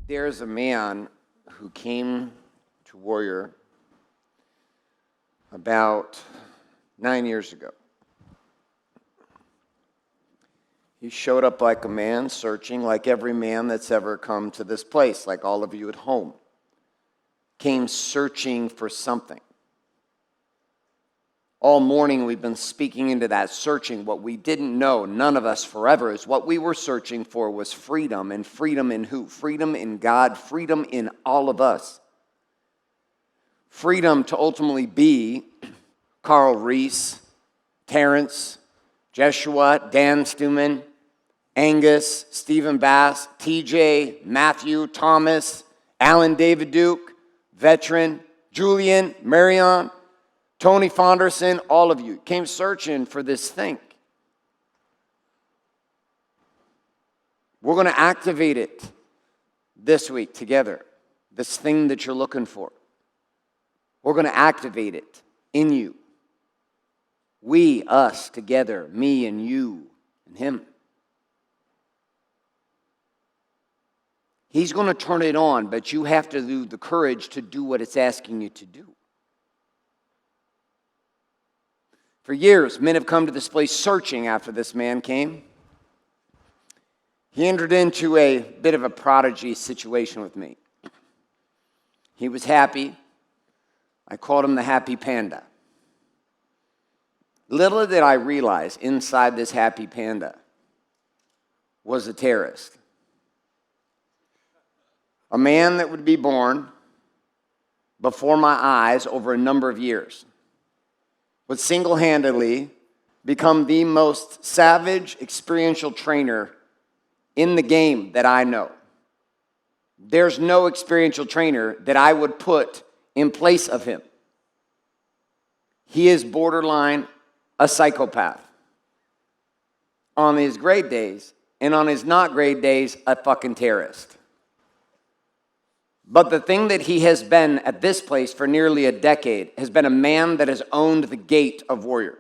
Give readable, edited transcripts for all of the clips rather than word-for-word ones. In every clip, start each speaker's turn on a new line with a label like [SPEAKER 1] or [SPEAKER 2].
[SPEAKER 1] There's a man who came to Warrior about 9 years ago. He showed up like a man searching, like every man that's ever come to this place, like all of you at home. Came searching for something. All morning we've been speaking into that searching. What we didn't know, none of us forever, is what we were searching for was freedom. And freedom in who? Freedom in God, freedom in all of us. Freedom to ultimately be Carl Reese, Terrence, Jeshua, Dan Stuman, Angus, Stephen Bass, TJ, Matthew, Thomas, Alan David Duke, Veteran, Julian, Marion, Tony Fonderson, all of you came searching for this thing. We're going to activate it this week together, this thing that you're looking for. We're going to activate it in you. We, us, together, me and you and him. He's going to turn it on, but you have to do the courage to do what it's asking you to do. For years, men have come to this place searching after this man came. He entered into a bit of a prodigy situation with me. He was happy. I called him the happy panda. Little did I realize inside this happy panda was a terrorist. A man that would be born before my eyes over a number of years would single-handedly become the most savage experiential trainer in the game that I know. There's no experiential trainer that I would put in place of him. He is borderline a psychopath. On his great days and on his not great days, a fucking terrorist. But the thing that he has been at this place for nearly a decade has been a man that has owned the gate of Warrior.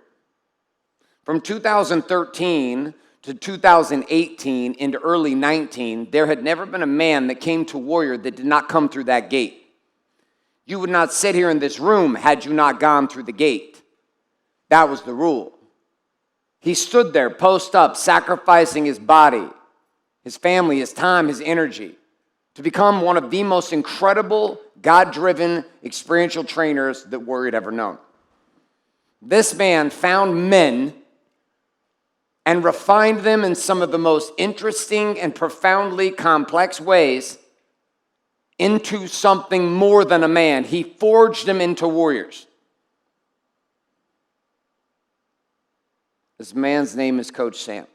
[SPEAKER 1] From 2013 to 2018 into early 19, there had never been a man that came to Warrior that did not come through that gate. You would not sit here in this room had you not gone through the gate. That was the rule. He stood there, post up, sacrificing his body, his family, his time, his energy, to become one of the most incredible, God-driven, experiential trainers that Warrior had ever known. This man found men and refined them in some of the most interesting and profoundly complex ways into something more than a man. He forged them into warriors. This man's name is Coach Sam.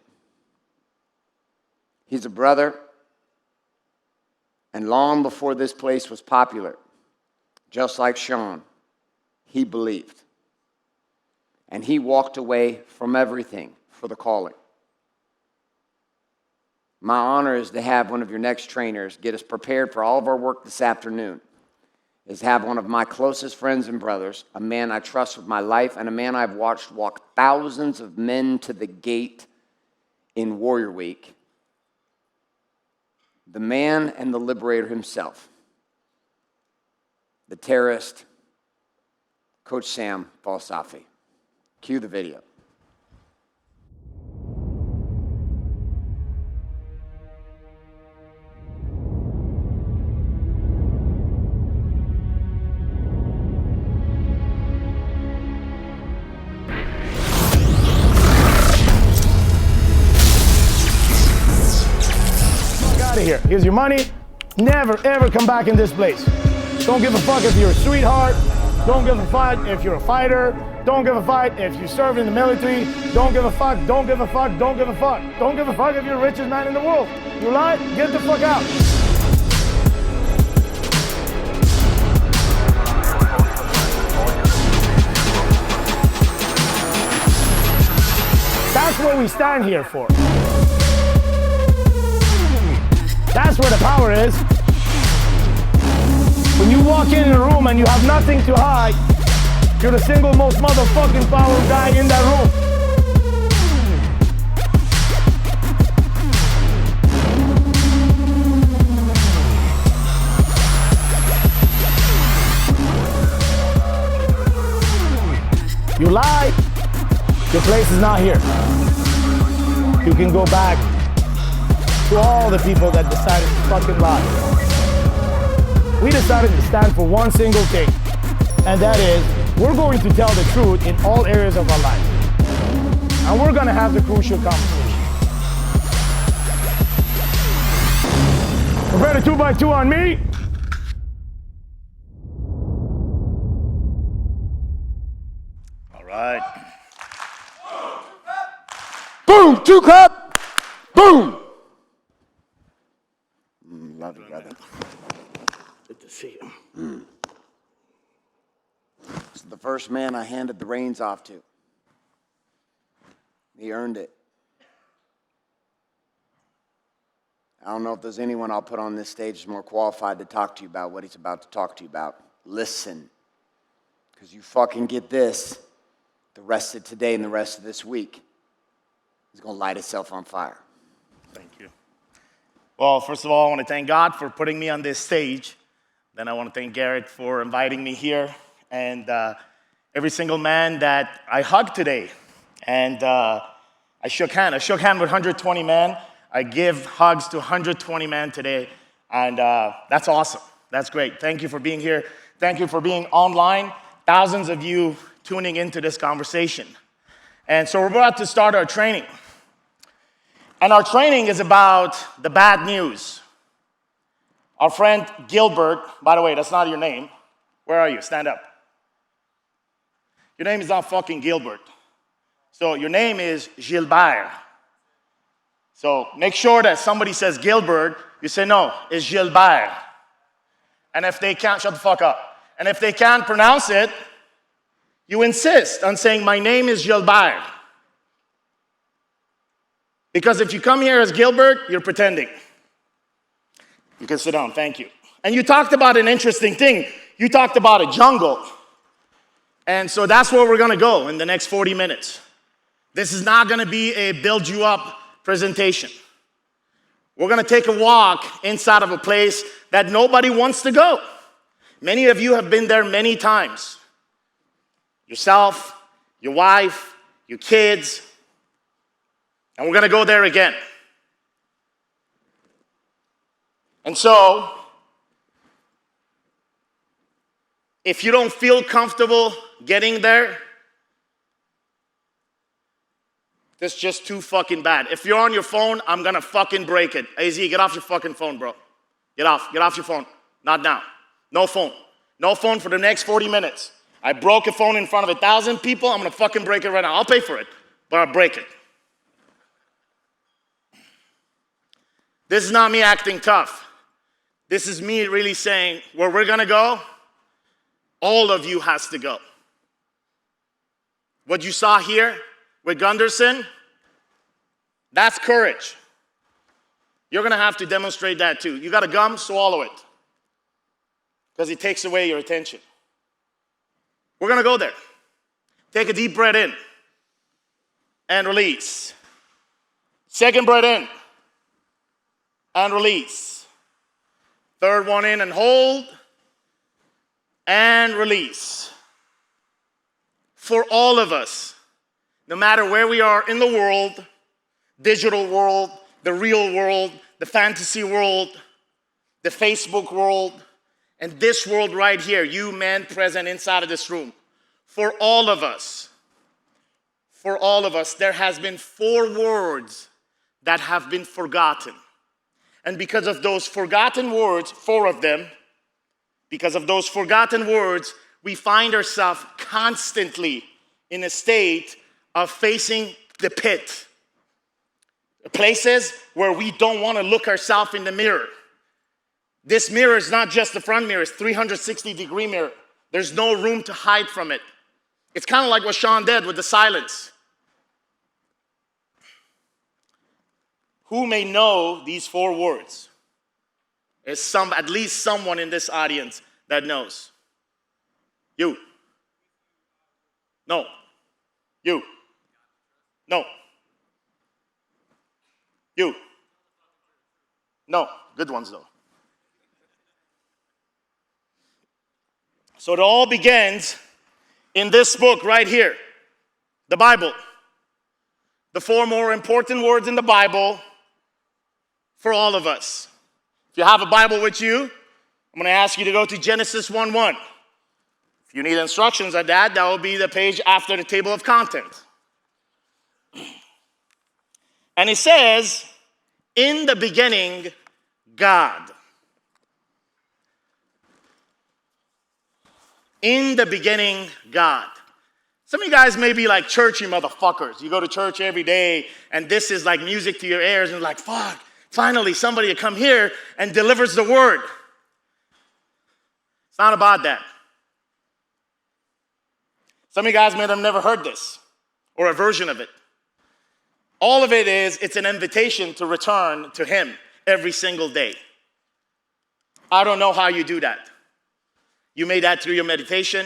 [SPEAKER 1] He's a brother. And long before this place was popular, just like Sean, he believed. And he walked away from everything for the calling. My honor is to have one of your next trainers get us prepared for all of our work this afternoon, is have one of my closest friends and brothers, a man I trust with my life, and a man I've watched walk thousands of men to the gate in Warrior Week. The man and the liberator himself, the terrorist, Coach Sam Falsafi. Cue the video.
[SPEAKER 2] Here. Here's your money. Never, ever come back in this place. Don't give a fuck if you're a sweetheart. Don't give a fuck if you're a fighter. Don't give a fuck if you serve in the military. Don't give a fuck. Don't give a fuck. Don't give a fuck. Don't give a fuck if you're the richest man in the world. You lie? Get the fuck out. That's what we stand here for. That's where the power is. When you walk in a room and you have nothing to hide, you're the single most motherfucking powerful guy in that room. Your place is not here. You can go back to all the people that decided to fucking lie. We decided to stand for one single thing, and that is, we're going to tell the truth in all areas of our life. And we're gonna have the crucial conversation. Prepare a 2x2 on me.
[SPEAKER 3] All right.
[SPEAKER 1] Boom, 2 cup. Boom. Love you, brother.
[SPEAKER 3] Good to see you.
[SPEAKER 1] This is the first man I handed the reins off to. He earned it. I don't know if there's anyone I'll put on this stage who's more qualified to talk to you about what he's about to talk to you about. Listen. Because you fucking get this, the rest of today and the rest of this week is going to light itself on fire.
[SPEAKER 3] Thank you. Well, first of all, I want to thank God for putting me on this stage. Then I want to thank Garrett for inviting me here. And every single man that I hugged today. And I shook hand. I shook hand with 120 men. I give hugs to 120 men today. And that's awesome. That's great. Thank you for being here. Thank you for being online. Thousands of you tuning into this conversation. And so we're about to start our training. And our training is about the bad news. Our friend Gilbert, by the way, that's not your name. Where are you? Stand up. Your name is not fucking Gilbert. So your name is Gilbert. So make sure that somebody says Gilbert, you say no, it's Gilbert. And if they can't, shut the fuck up. And if they can't pronounce it, you insist on saying my name is Gilbert. Because if you come here as Gilbert, you're pretending. You can sit down, thank you. And you talked about an interesting thing. You talked about a jungle. And so that's where we're gonna go in the next 40 minutes. This is not gonna be a build you up presentation. We're gonna take a walk inside of a place that nobody wants to go. Many of you have been there many times. Yourself, your wife, your kids, and we're gonna go there again. And so, if you don't feel comfortable getting there, that's just too fucking bad. If you're on your phone, I'm gonna fucking break it. AZ, get off your fucking phone, bro. Get off your phone. Not now. No phone. No phone for the next 40 minutes. I broke a phone in front of 1,000 people, I'm gonna fucking break it right now. I'll pay for it, but I'll break it. This is not me acting tough. This is me really saying, where we're gonna go, all of you has to go. What you saw here with Gunderson, that's courage. You're gonna have to demonstrate that too. You got a gum, swallow it. Because it takes away your attention. We're gonna go there. Take a deep breath in and release. Second breath in and release. Third one in and hold and release. For all of us, no matter where we are in the world, digital world, the real world, the fantasy world, the Facebook world, and this world right here, you men present inside of this room, for all of us, there has been 4 words that have been forgotten. And because of those forgotten words, 4 of them, because of those forgotten words, we find ourselves constantly in a state of facing the pit. Places where we don't want to look ourselves in the mirror. This mirror is not just the front mirror, it's 360-degree mirror. There's no room to hide from it. It's kind of like what Sean did with the silence. Who may know these 4 words? There's at least someone in this audience that knows. You. No. You. No. You. No. Good ones though. So it all begins in this book right here, the Bible. the 4 more important words in the Bible for all of us. If you have a Bible with you, I'm going to ask you to go to Genesis 1:1. If you need instructions on that, that will be the page after the table of contents. And it says, in the beginning, God. In the beginning, God. Some of you guys may be like churchy motherfuckers. You go to church every day, and this is like music to your ears, and you're like, fuck, finally somebody to come here and delivers the word. It's not about that. Some of you guys may have never heard this, or a version of it. All of it is, it's an invitation to return to Him every single day. I don't know how you do that. You made that through your meditation.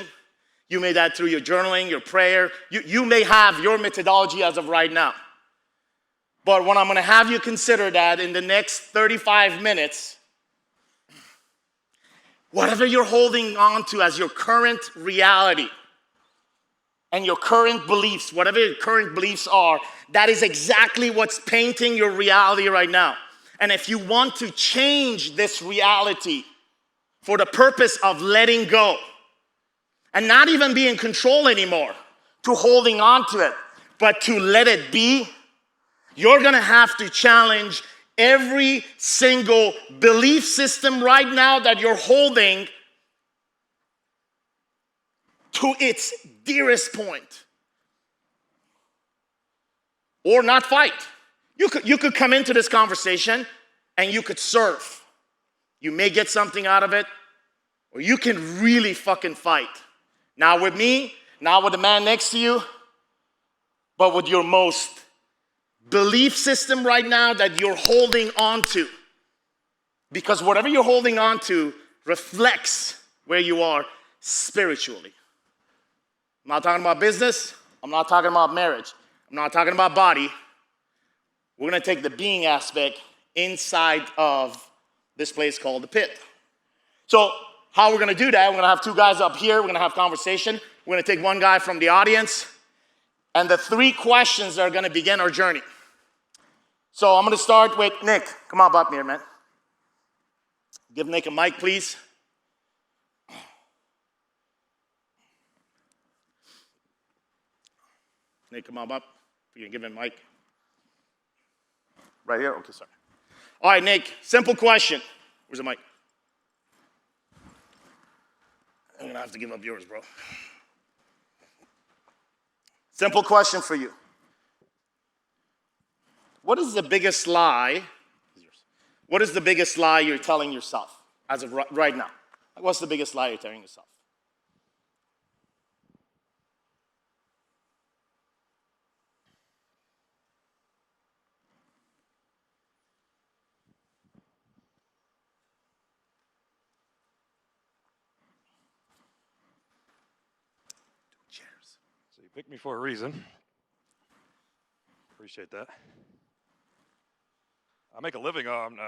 [SPEAKER 3] You made that through your journaling, your prayer. You may have your methodology as of right now. But what I'm going to have you consider that in the next 35 minutes, whatever you're holding on to as your current reality and your current beliefs, whatever your current beliefs are, that is exactly what's painting your reality right now. And if you want to change this reality for the purpose of letting go and not even be in control anymore, to holding on to it, but to let it be, you're going to have to challenge every single belief system right now that you're holding to its dearest point. Or not fight. You could come into this conversation and you could serve. You may get something out of it, or you can really fucking fight. Not with me, not with the man next to you, but with your most belief system right now that you're holding on to. Because whatever you're holding on to reflects where you are spiritually. I'm not talking about business. I'm not talking about marriage. I'm not talking about body. We're going to take the being aspect inside of this place called the pit. So how we're going to do that, we're going to have 2 guys up here. We're going to have conversation. We're going to take 1 guy from the audience. And the 3 questions are going to begin our journey. So I'm going to start with Nick. Come on up here, man. Give Nick a mic, please. Nick, come on up. You can give him a mic. Right here? Okay, sorry. All right, Nick, simple question. Where's the mic? I'm going to have to give up yours, bro. Simple question for you. What is the biggest lie? What is the biggest lie you're telling yourself as of right now? Like, what's the biggest lie you're telling yourself? Cheers.
[SPEAKER 4] So you picked me for a reason. Appreciate that. I make a living on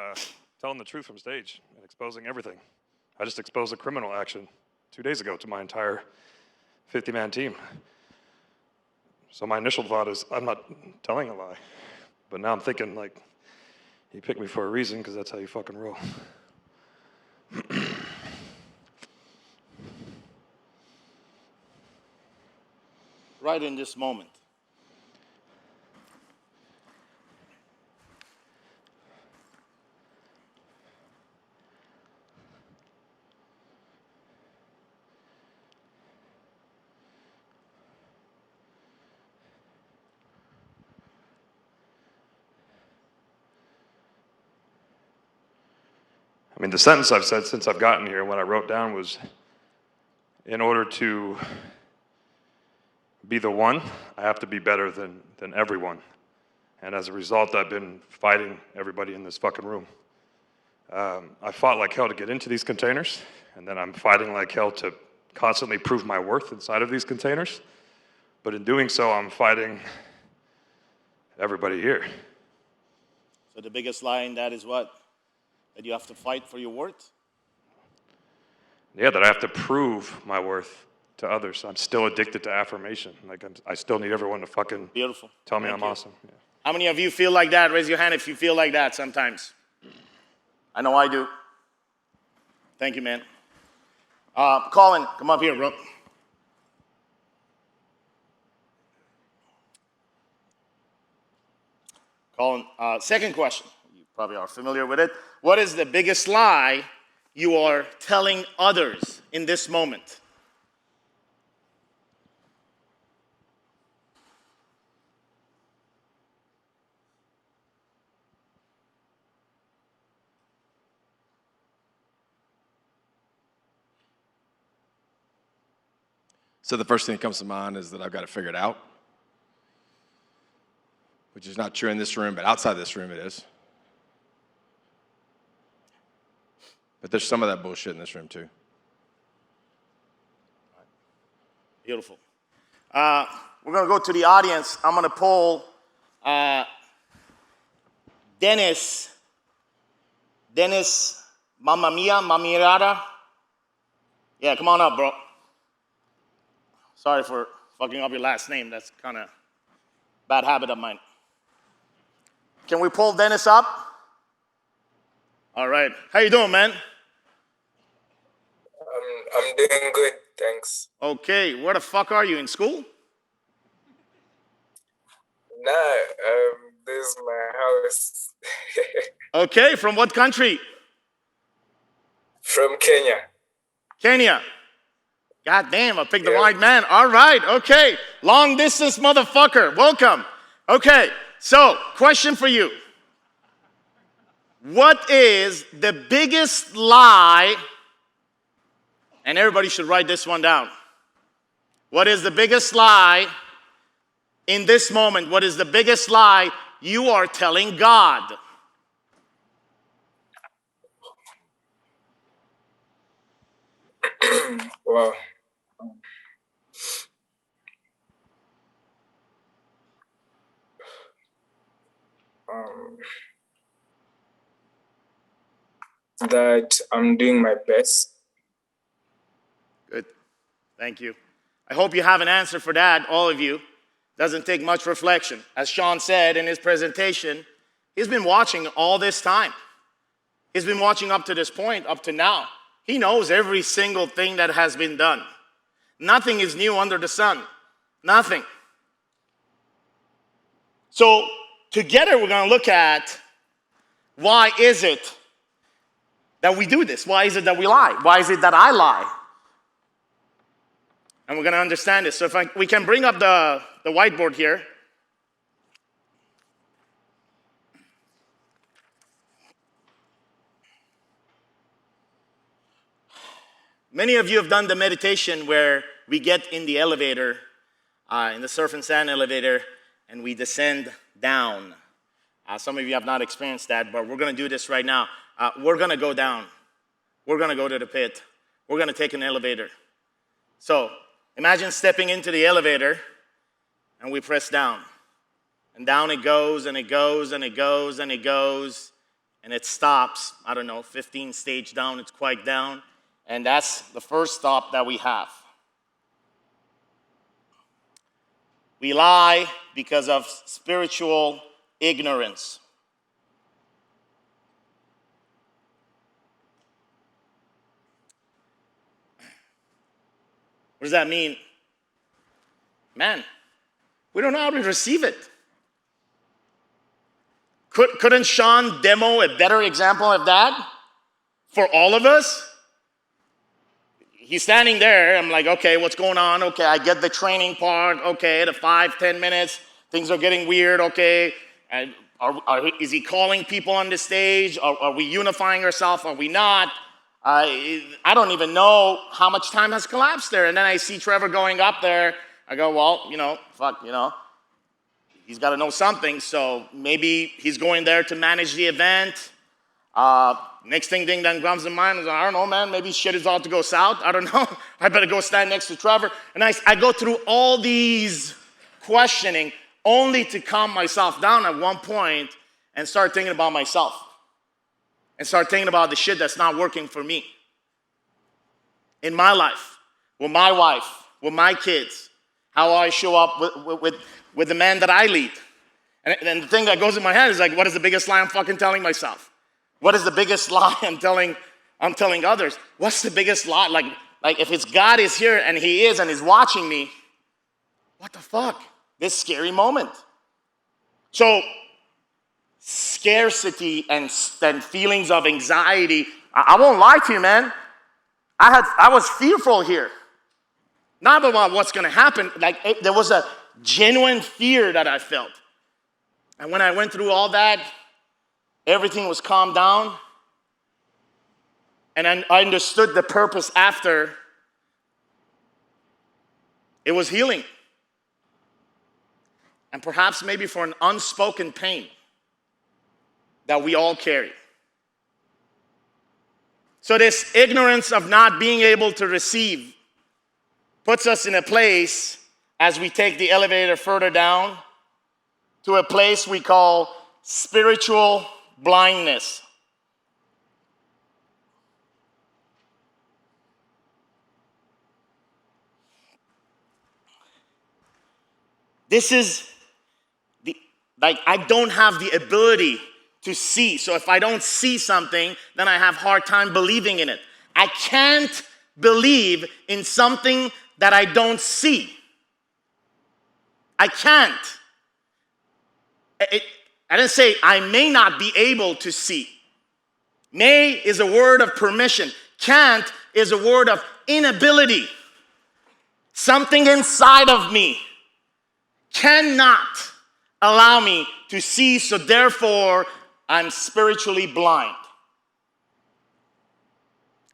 [SPEAKER 4] telling the truth from stage and exposing everything. I just exposed a criminal action 2 days ago to my entire 50-man team. So my initial thought is, I'm not telling a lie. But now I'm thinking, like, you picked me for a reason because that's how you fucking roll.
[SPEAKER 3] Right in this moment.
[SPEAKER 4] I mean, the sentence I've said since I've gotten here, what I wrote down was, in order to be the one, I have to be better than everyone. And as a result, I've been fighting everybody in this fucking room. I fought like hell to get into these containers, and then I'm fighting like hell to constantly prove my worth inside of these containers. But in doing so, I'm fighting everybody here.
[SPEAKER 3] So the biggest lie in that is what? That you have to fight for your worth?
[SPEAKER 4] Yeah, that I have to prove my worth to others. I'm still addicted to affirmation. Like I still need everyone to fucking
[SPEAKER 3] Beautiful.
[SPEAKER 4] tell me
[SPEAKER 3] Thank
[SPEAKER 4] I'm
[SPEAKER 3] you.
[SPEAKER 4] awesome. Yeah.
[SPEAKER 3] How many of you feel like that? Raise your hand if you feel like that sometimes. I know I do. Thank you, man. Colin, come up here, bro. Colin, second question. You probably are familiar with it. What is the biggest lie you are telling others in this moment?
[SPEAKER 5] So the first thing that comes to mind is that I've got it figured out, which is not true in this room, but outside this room it is. But there's some of that bullshit in this room too.
[SPEAKER 3] Beautiful. We're going to go to the audience. I'm going to poll Dennis, Mamma Mia, Mamirada. Yeah, come on up, bro. Sorry for fucking up your last name. That's kind of bad habit of mine. Can we pull Dennis up? All right. How you doing, man?
[SPEAKER 6] I'm doing good, thanks.
[SPEAKER 3] Okay. Where the fuck are you? In school?
[SPEAKER 6] Nah, this is my house.
[SPEAKER 3] Okay. From what country?
[SPEAKER 6] From Kenya.
[SPEAKER 3] Kenya. God damn, I picked the right man. All right. Okay. Long distance motherfucker. Welcome. Okay. So, question for you. What is the biggest lie? And everybody should write this one down. What is the biggest lie in this moment? What is the biggest lie you are telling God?
[SPEAKER 6] Wow. That I'm doing my best.
[SPEAKER 3] Good. Thank you. I hope you have an answer for that, all of you. Doesn't take much reflection. As Sean said in his presentation, he's been watching all this time. He's been watching up to this point, up to now. He knows every single thing that has been done. Nothing is new under the sun. Nothing. So together we're going to look at why is it that we do this? Why is it that we lie? Why is it that I lie? And we're going to understand this. So if we can bring up the whiteboard here. Many of you have done the meditation where we get in the elevator, in the surf and sand elevator, and we descend down. Some of you have not experienced that, but we're going to do this right now. We're going to go down. We're going to go to the pit. We're going to take an elevator. So imagine stepping into the elevator, and we press down. And down it goes, and it goes, and it goes, and it goes, and it stops. I don't know, 15 stage down, it's quite down. And that's the first stop that we have. We lie because of spiritual ignorance. What does that mean? Man, we don't know how to receive it. Couldn't Sean demo a better example of that for all of us? He's standing there. I'm like, okay, what's going on? Okay, I get the training part. Okay, the 5-10 minutes. Things are getting weird. Okay, and is he calling people on the stage? Are we unifying ourselves? Are we not? I don't even know how much time has collapsed there. And then I see Trevor going up there. I go, well, he's got to know something. So maybe he's going there to manage the event. Next thing that comes to mind is, I don't know, man, maybe shit is about to go south. I don't know. I better go stand next to Trevor. And I go through all these questioning only to calm myself down at one point and start thinking about myself. And start thinking about the shit that's not working for me. In my life, with my wife, with my kids, how I show up with the man that I lead. And the thing that goes in my head is like, what is the biggest lie I'm fucking telling myself? What is the biggest lie I'm telling others? What's the biggest lie? Like if it's God is here and he is and he's watching me, what the fuck? This scary moment. So scarcity and feelings of anxiety, I won't lie to you, man. I was fearful here. Not about what's going to happen. There was a genuine fear that I felt. And when I went through all that, everything was calmed down. And I understood the purpose after. It was healing. And perhaps maybe for an unspoken pain that we all carry. So this ignorance of not being able to receive puts us in a place, as we take the elevator further down, to a place we call spiritual blindness. This is I don't have the ability to see. So if I don't see something, then I have a hard time believing in it. I can't believe in something that I don't see. I can't. I didn't say I may not be able to see. May is a word of permission. Can't is a word of inability. Something inside of me cannot allow me to see, so therefore I'm spiritually blind.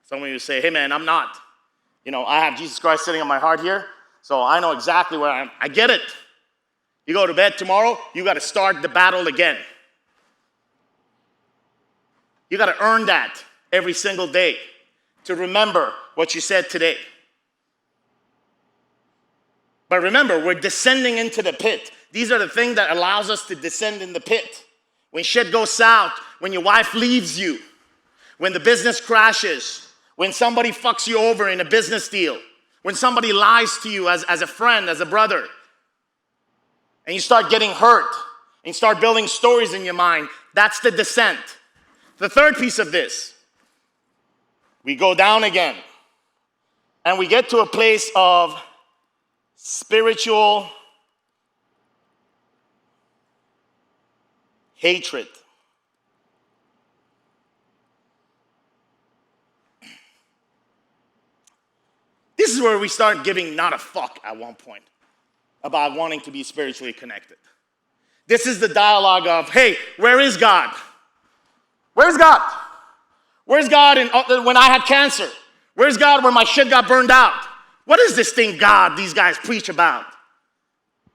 [SPEAKER 3] Some of you say, hey man, I'm not. I have Jesus Christ sitting on my heart here, so I know exactly where I am. I get it. You go to bed tomorrow, you got to start the battle again. You got to earn that every single day to remember what you said today. But remember, we're descending into the pit. These are the things that allows us to descend in the pit. When shit goes south, when your wife leaves you, when the business crashes, when somebody fucks you over in a business deal, when somebody lies to you as a friend, as a brother, and you start getting hurt, and you start building stories in your mind, that's the descent. The third piece of this, we go down again, and we get to a place of spiritual hatred. This is where we start giving not a fuck at one point about wanting to be spiritually connected. This is the dialogue of, hey, where is God? Where's God? Where's God when I had cancer? Where's God when my shit got burned out? What is this thing God these guys preach about?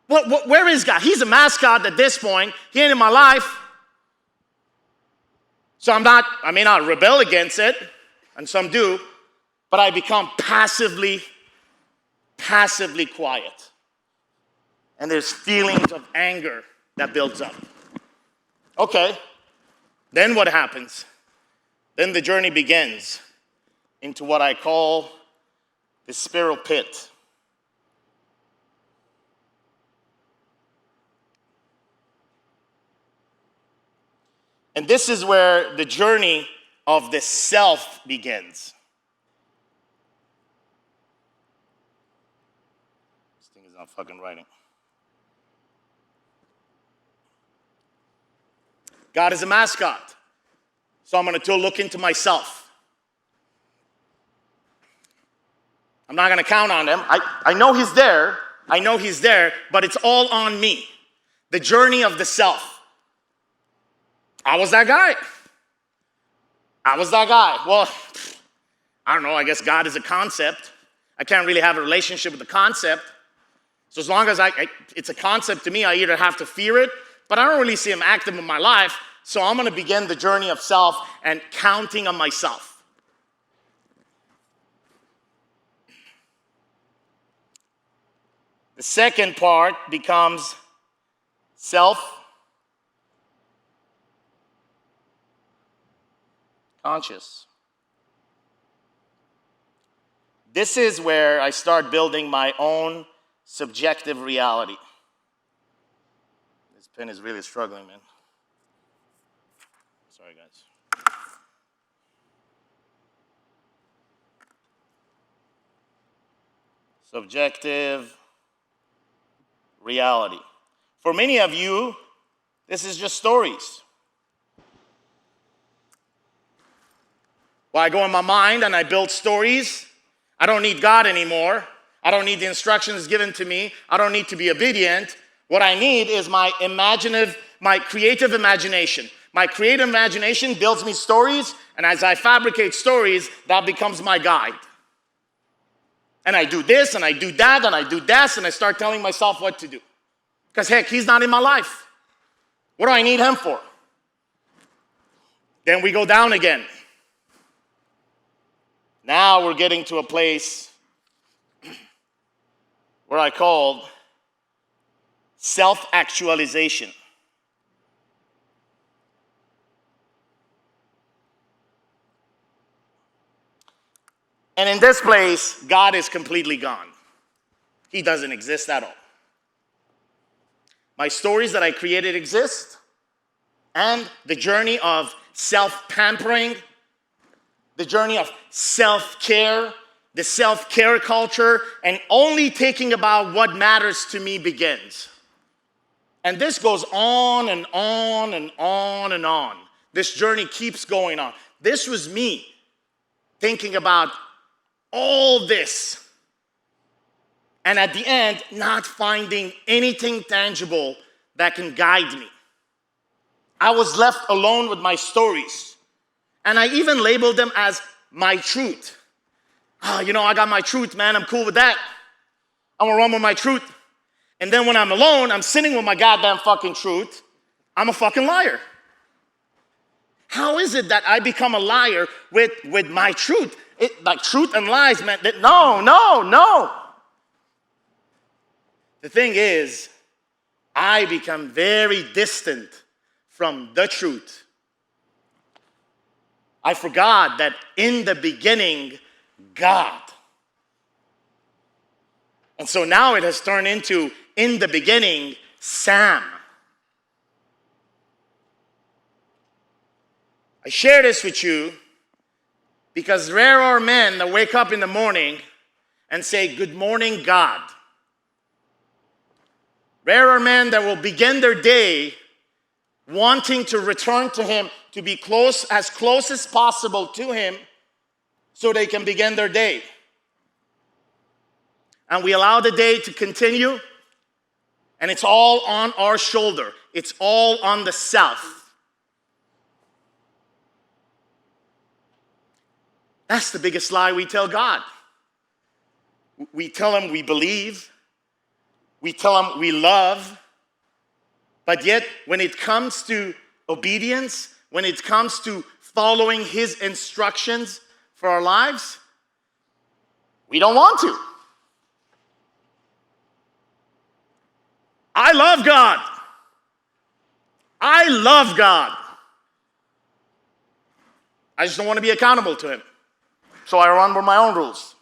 [SPEAKER 3] Where is God? He's a mascot at this point. He ain't in my life. So I may not rebel against it, and some do, but I become passively quiet. And there's feelings of anger that builds up. Okay, then what happens? Then the journey begins into what I call the spiral pit. And this is where the journey of the self begins. This thing is not fucking writing. God is a mascot. So I'm going to look into myself. I'm not going to count on him. I know he's there. I know he's there, but it's all on me. The journey of the self. I was that guy. Well, I don't know. I guess God is a concept. I can't really have a relationship with the concept. So as long as it's a concept to me, I either have to fear it, but I don't really see him active in my life. So I'm going to begin the journey of self and counting on myself. The second part becomes self-conscious. This is where I start building my own subjective reality. This pen is really struggling, man. Sorry, guys. Subjective reality. For many of you, this is just stories. Well, I go in my mind and I build stories. I don't need God anymore. I don't need the instructions given to me. I don't need to be obedient. What I need is my creative imagination. My creative imagination builds me stories, and as I fabricate stories, that becomes my guide. And I do this, and I do that, and I do this, and I start telling myself what to do. Because heck, he's not in my life. What do I need him for? Then we go down again. Now we're getting to a place where I called self-actualization. And in this place, God is completely gone. He doesn't exist at all. My stories that I created exist, and the journey of self-pampering, the journey of self-care, the self-care culture, and only thinking about what matters to me begins. And this goes on and on and on and on. This journey keeps going on. This was me thinking about all this, and at the end, not finding anything tangible that can guide me. I was left alone with my stories, and I even labeled them as my truth. I got my truth, man, I'm cool with that. I'm gonna run with my truth. And then when I'm alone, I'm sitting with my goddamn fucking truth, I'm a fucking liar. How is it that I become a liar with my truth? Like truth and lies, man. No. The thing is, I become very distant from the truth. I forgot that in the beginning, God. And so now it has turned into, in the beginning, Sam. I share this with you because rare are men that wake up in the morning and say, "Good morning, God." Rare are men that will begin their day wanting to return to him, to be as close as possible to him so they can begin their day. And we allow the day to continue, and it's all on our shoulder. It's all on the self. That's the biggest lie we tell God. We tell him we believe. We tell him we love. But yet, when it comes to obedience, when it comes to following his instructions for our lives, we don't want to. I love God. I love God. I just don't want to be accountable to him. So I run with my own rules.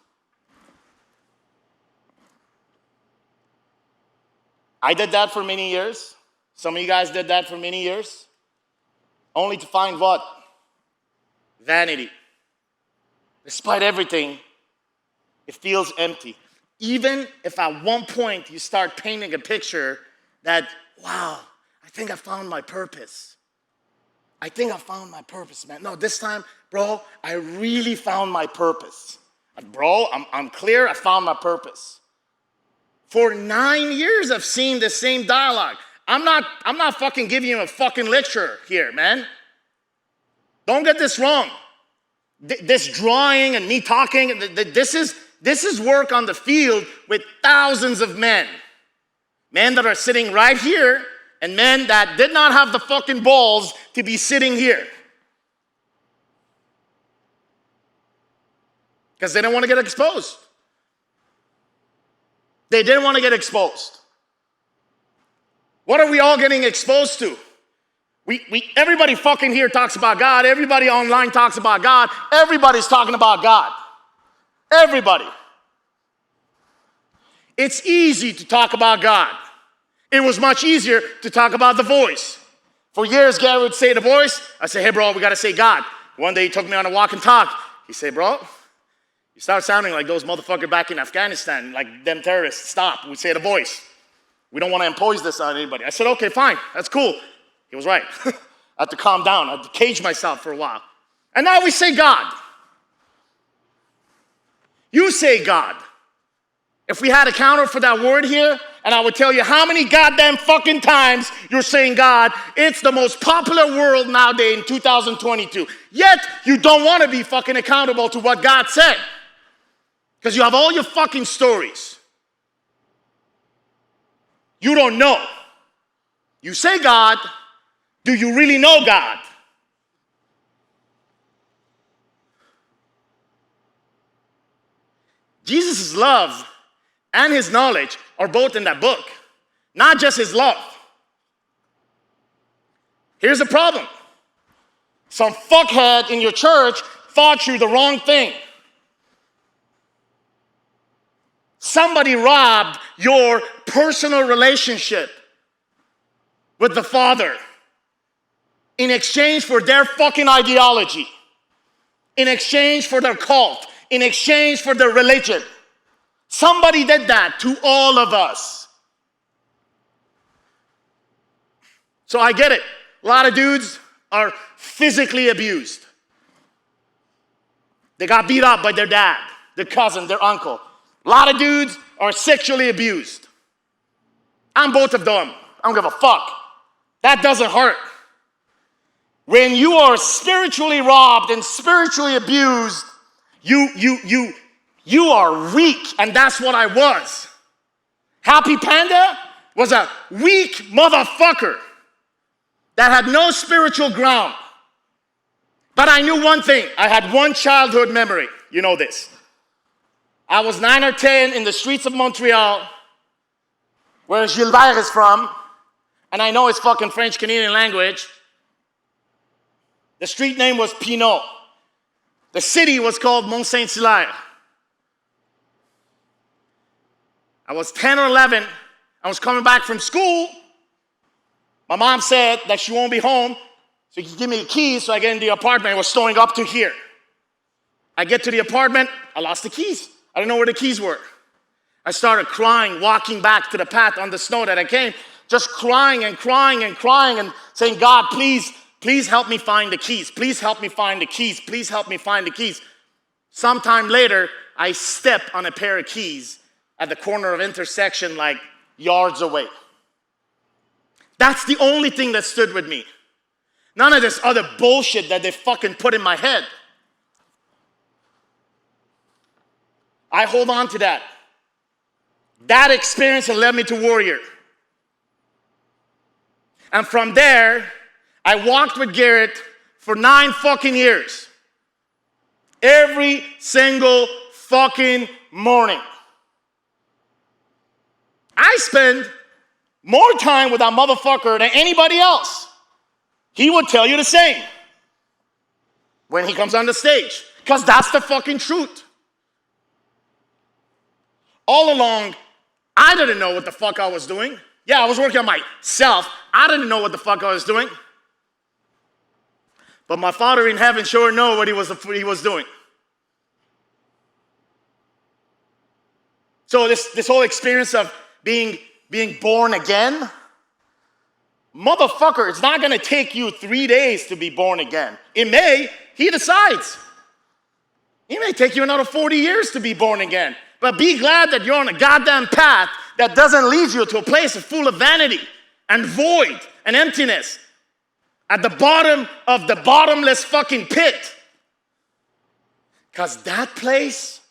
[SPEAKER 3] I did that for many years. Some of you guys did that for many years. Only to find what? Vanity. Despite everything, it feels empty. Even if at one point you start painting a picture that, wow, I think I found my purpose. I think I found my purpose, man. No, this time, bro, I really found my purpose. Bro, I'm clear, I found my purpose. For 9 years, I've seen the same dialogue. I'm not fucking giving you a fucking lecture here, man. Don't get this wrong. This drawing and me talking, this is work on the field with thousands of men. Men that are sitting right here, and men that did not have the fucking balls to be sitting here. Because they didn't want to get exposed. They didn't want to get exposed. What are we all getting exposed to? Everybody fucking here talks about God. Everybody online talks about God. Everybody's talking about God. Everybody. It's easy to talk about God. It was much easier to talk about the voice. For years, Gary would say the voice. I say, hey, bro, we got to say God. One day he took me on a walk and talk. He said, bro, you start sounding like those motherfuckers back in Afghanistan, like them terrorists. Stop. We say the voice. We don't want to impose this on anybody. I said, okay, fine. That's cool. He was right. I had to calm down. I had to cage myself for a while. And now we say God. You say God. If we had a counter for that word here, and I would tell you how many goddamn fucking times you're saying God, it's the most popular word nowadays in 2022. Yet, you don't want to be fucking accountable to what God said. Because you have all your fucking stories. You don't know. You say God, do you really know God? Jesus' love and his knowledge are both in that book, not just his love. Here's the problem. Some fuckhead in your church thought you the wrong thing. Somebody robbed your personal relationship with the Father in exchange for their fucking ideology, in exchange for their cult, in exchange for their religion. Somebody did that to all of us. So I get it. A lot of dudes are physically abused. They got beat up by their dad, their cousin, their uncle. A lot of dudes are sexually abused. I'm both of them. I don't give a fuck. That doesn't hurt. When you are spiritually robbed and spiritually abused, you are weak, and that's what I was. Happy Panda was a weak motherfucker that had no spiritual ground. But I knew one thing. I had one childhood memory. You know this. I was 9 or 10 in the streets of Montreal, where Gilbert is from, and I know his fucking French-Canadian language. The street name was Pinot. The city was called Mont-Saint-Hilaire. I was 10 or 11. I was coming back from school. My mom said that she won't be home, so you can give me the keys so I get in the apartment. It was snowing up to here. I get to the apartment. I lost the keys. I didn't know where the keys were. I started crying, walking back to the path on the snow that I came, just crying and crying and crying and saying, God, please help me find the keys. Please help me find the keys. Please help me find the keys. Sometime later, I step on a pair of keys at the corner of intersection like yards away. That's the only thing that stood with me. None of this other bullshit that they fucking put in my head. I hold on to that. That experience led me to Warrior. And from there, I walked with Garrett for 9 fucking years. Every single fucking morning. I spend more time with that motherfucker than anybody else. He would tell you the same when he comes on the stage, because that's the fucking truth. All along, I didn't know what the fuck I was doing. Yeah, I was working on myself. I didn't know what the fuck I was doing. But my Father in heaven sure knew what he was doing. So this whole experience of being born again, motherfucker, it's not going to take you 3 days to be born again. It may, he decides. It may take you another 40 years to be born again. But be glad that you're on a goddamn path that doesn't lead you to a place full of vanity and void and emptiness at the bottom of the bottomless fucking pit. Because that place,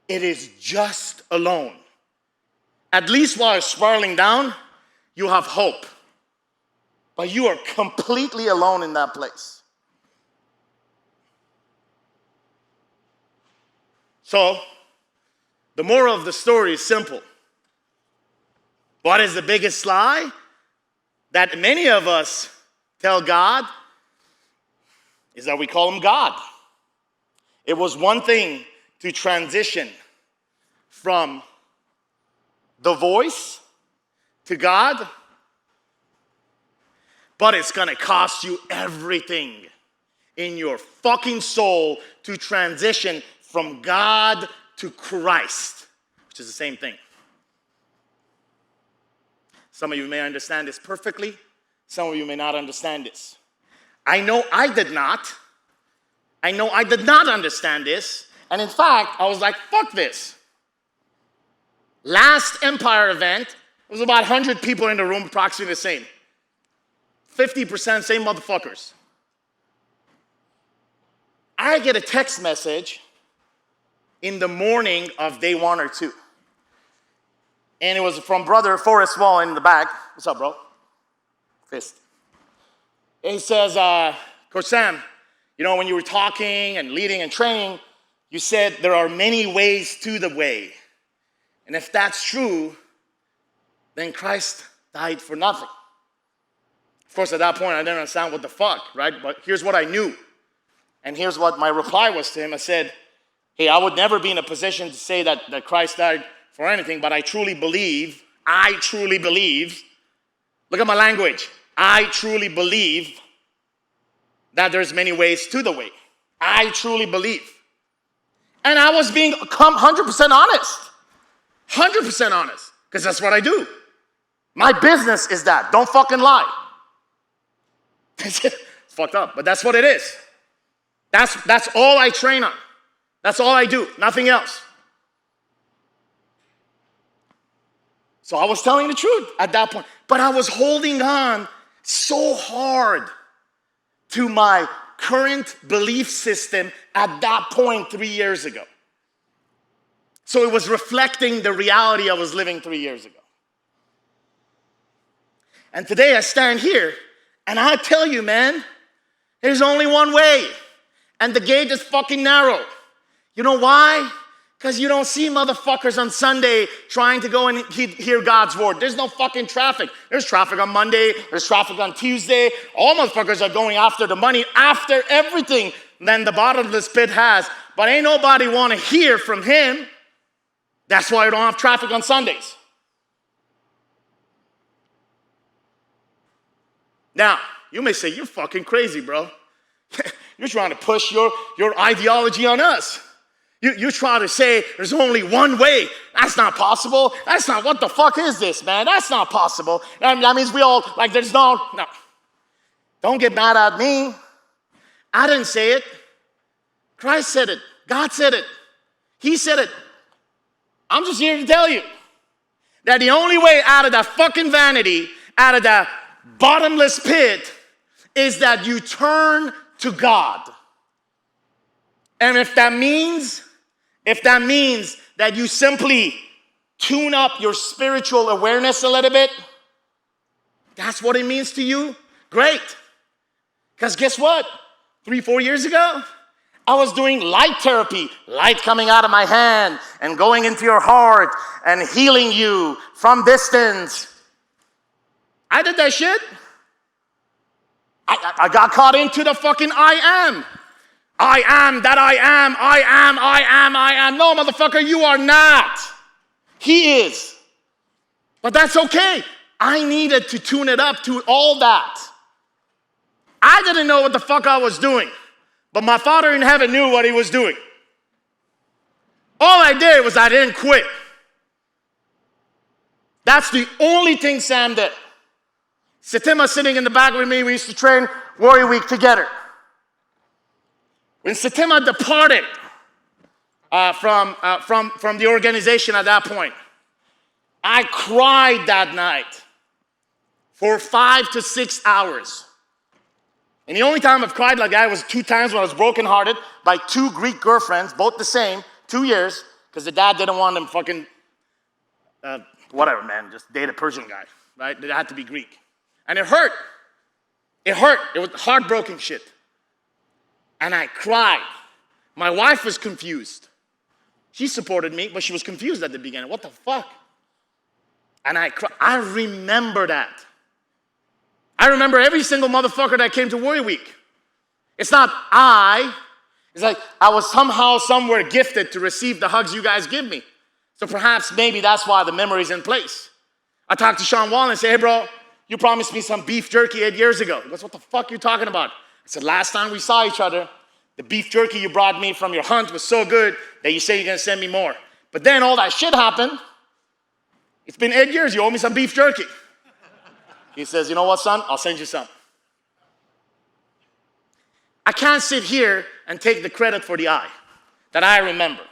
[SPEAKER 3] it is just alone. At least while it's spiraling down, you have hope. But you are completely alone in that place. So, the moral of the story is simple. What is the biggest lie that many of us tell God is that we call him God. It was one thing to transition from the voice to God, but it's going to cost you everything in your fucking soul to transition from God to Christ, which is the same thing. Some of you may understand this perfectly. Some of you may not understand this. I know I did not. I know I did not understand this. And in fact, I was like, fuck this. Last Empire event, it was about 100 people in the room, approximately the same. 50% same motherfuckers. I get a text message in the morning of day 1 or 2. And it was from brother Forrest Wall in the back. What's up, bro? Fist. And he says, Coach Sam, you know, when you were talking and leading and training, you said there are many ways to the way. And if that's true, then Christ died for nothing. Of course, at that point, I didn't understand what the fuck, right? But here's what I knew. And here's what my reply was to him. I said, hey, I would never be in a position to say that Christ died for anything, but I truly believe, look at my language, I truly believe that there's many ways to the way. I truly believe. And I was being 100% honest. 100% honest. Because that's what I do. My business is that. Don't fucking lie. It's fucked up, but that's what it is. That's all I train on. That's all I do. Nothing else. So I was telling the truth at that point. But I was holding on so hard to my current belief system at that point 3 years ago. So it was reflecting the reality I was living 3 years ago. And today I stand here and I tell you, man, there's only one way. And the gate is fucking narrow. You know why? Because you don't see motherfuckers on Sunday trying to go and hear God's word. There's no fucking traffic. There's traffic on Monday. There's traffic on Tuesday. All motherfuckers are going after the money, after everything that the bottomless pit has. But ain't nobody want to hear from him. That's why you don't have traffic on Sundays. Now, you may say, you're fucking crazy, bro. You're trying to push your ideology on us. You're trying to say there's only one way. That's not possible. That's not, what the fuck is this, man? That's not possible. That means we all, like, there's no. Don't get mad at me. I didn't say it. Christ said it. God said it. He said it. I'm just here to tell you that the only way out of that fucking vanity, out of that bottomless pit, is that you turn to God. And if that means that you simply tune up your spiritual awareness a little bit, that's what it means to you, great. Because guess what? 3-4 years ago, I was doing light therapy, light coming out of my hand and going into your heart and healing you from distance. I did that shit. I got caught into the fucking I am. I am that I am, I am, I am, I am. No, motherfucker, you are not. He is. But that's okay. I needed to tune it up to all that. I didn't know what the fuck I was doing, but my Father in heaven knew what he was doing. All I did was I didn't quit. That's the only thing Sam did. Satima sitting in the back with me, we used to train Warrior Week together. When Satima departed from the organization at that point, I cried that night for 5 to 6 hours. And the only time I've cried like that was 2 times when I was brokenhearted by 2 Greek girlfriends, both the same, 2 years, because the dad didn't want them fucking, whatever, man, just date a Persian guy, right? They had to be Greek. And it hurt. It hurt. It was heartbroken shit. And I cried. My wife was confused. She supported me, but she was confused at the beginning. What the fuck? And I cried. I remember that. I remember every single motherfucker that came to Warrior Week. It's not it's like I was somehow, somewhere gifted to receive the hugs you guys give me. So perhaps maybe that's why the memory's in place. I talked to Sean Wall and say, hey bro, you promised me some beef jerky 8 years ago. He goes, what the fuck are you talking about? I said, last time we saw each other, the beef jerky you brought me from your hunt was so good that you say you're gonna send me more. But then all that shit happened. It's been 8 years, you owe me some beef jerky. He says, you know what, son? I'll send you some. I can't sit here and take the credit for the eye that I remember.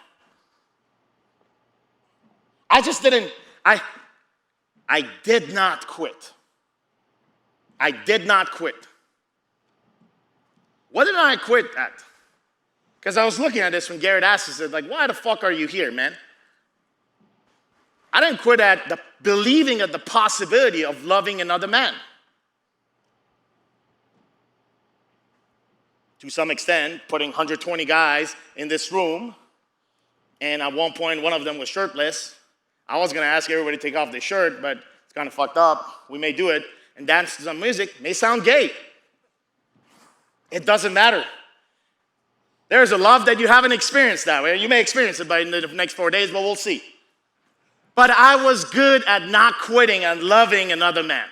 [SPEAKER 3] I just didn't, I did not quit. I did not quit. What did I quit at? Because I was looking at this when Garrett asked, he said, like, why the fuck are you here, man? I didn't quit at the believing of the possibility of loving another man. To some extent, putting 120 guys in this room, and at one point, one of them was shirtless. I was gonna ask everybody to take off their shirt, but it's kind of fucked up. We may do it, and dance to some music. May sound gay. It doesn't matter. There's a love that you haven't experienced that way. You may experience it by the next 4 days, but we'll see. But I was good at not quitting and loving another man.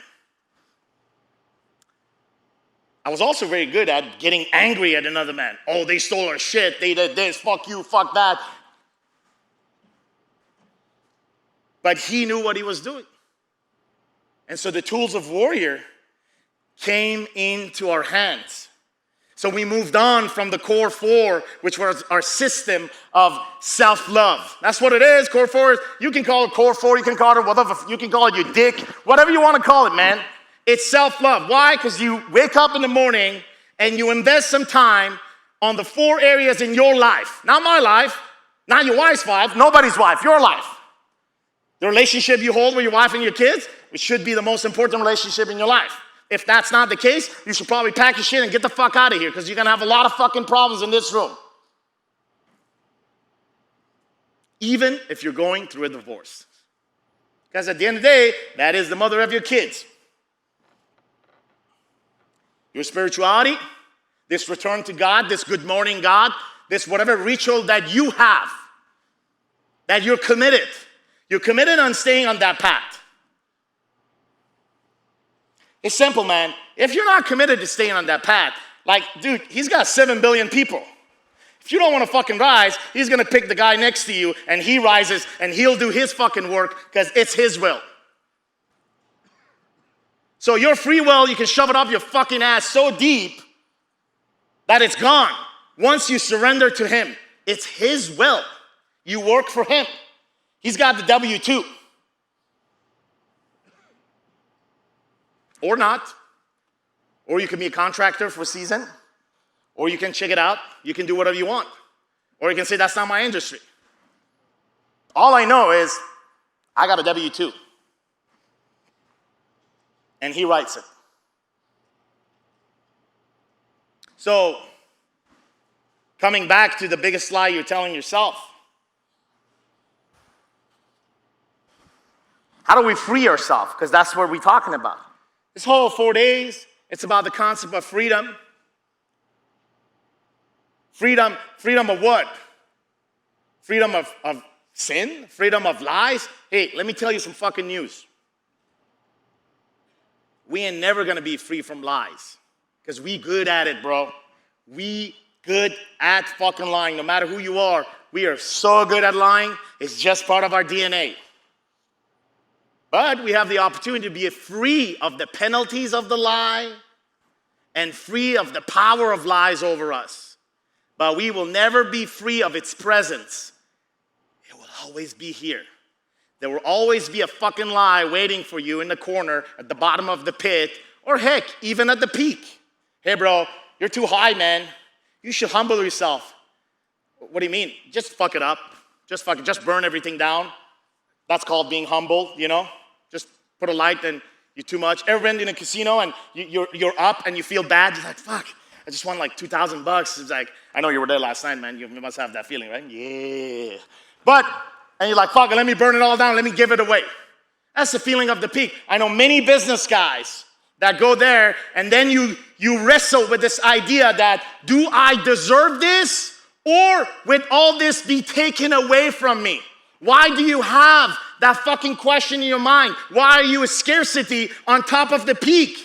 [SPEAKER 3] I was also very good at getting angry at another man. Oh, they stole our shit. They did this. Fuck you. Fuck that. But he knew what he was doing. And so the tools of warrior came into our hands. So we moved on from the core four, which was our system of self-love. That's what it is, core four. You can call it core four, you can call it whatever, you can call it your dick, whatever you want to call it, man. It's self-love. Why? Because you wake up in the morning and you invest some time on the 4 areas in your life. Not my life, not your wife's life, nobody's wife, your life. The relationship you hold with your wife and your kids, it should be the most important relationship in your life. If that's not the case, you should probably pack your shit and get the fuck out of here because you're going to have a lot of fucking problems in this room. Even if you're going through a divorce. Because at the end of the day, that is the mother of your kids. Your spirituality, this return to God, this good morning God, this whatever ritual that you have, that you're committed. You're committed on staying on that path. It's simple, man. If you're not committed to staying on that path, like, dude, he's got 7 billion people. If you don't want to fucking rise, he's going to pick the guy next to you, and he rises, and he'll do his fucking work because it's his will. So your free will, you can shove it up your fucking ass so deep that it's gone. Once you surrender to him, it's his will. You work for him. He's got the W-2. Or not. Or you can be a contractor for a season. Or you can check it out. You can do whatever you want. Or you can say, that's not my industry. All I know is, I got a W-2. And he writes it. So, coming back to the biggest lie you're telling yourself. How do we free ourselves? Because that's what we're talking about. This whole 4 days, it's about the concept of freedom. Freedom of what? Freedom of sin? Freedom of lies? Hey, let me tell you some fucking news. We ain't never gonna be free from lies. Because we good at it, bro. We good at fucking lying. No matter who you are, we are so good at lying. It's just part of our DNA. But we have the opportunity to be free of the penalties of the lie and free of the power of lies over us. But we will never be free of its presence. It will always be here. There will always be a fucking lie waiting for you in the corner at the bottom of the pit, or heck, even at the peak. Hey bro, you're too high, man. You should humble yourself. What do you mean? Just fuck it up. Just burn everything down. That's called being humble, you know? Just put a light and you're too much. Ever been in a casino and you're up and you feel bad? You're like, fuck, I just won like $2,000. It's like, I know you were there last night, man. You must have that feeling, right? Yeah. And you're like, fuck it, let me burn it all down. Let me give it away. That's the feeling of the peak. I know many business guys that go there and then you wrestle with this idea that, do I deserve this? Or will all this be taken away from me? Why do you have that fucking question in your mind? Why are you a scarcity on top of the peak?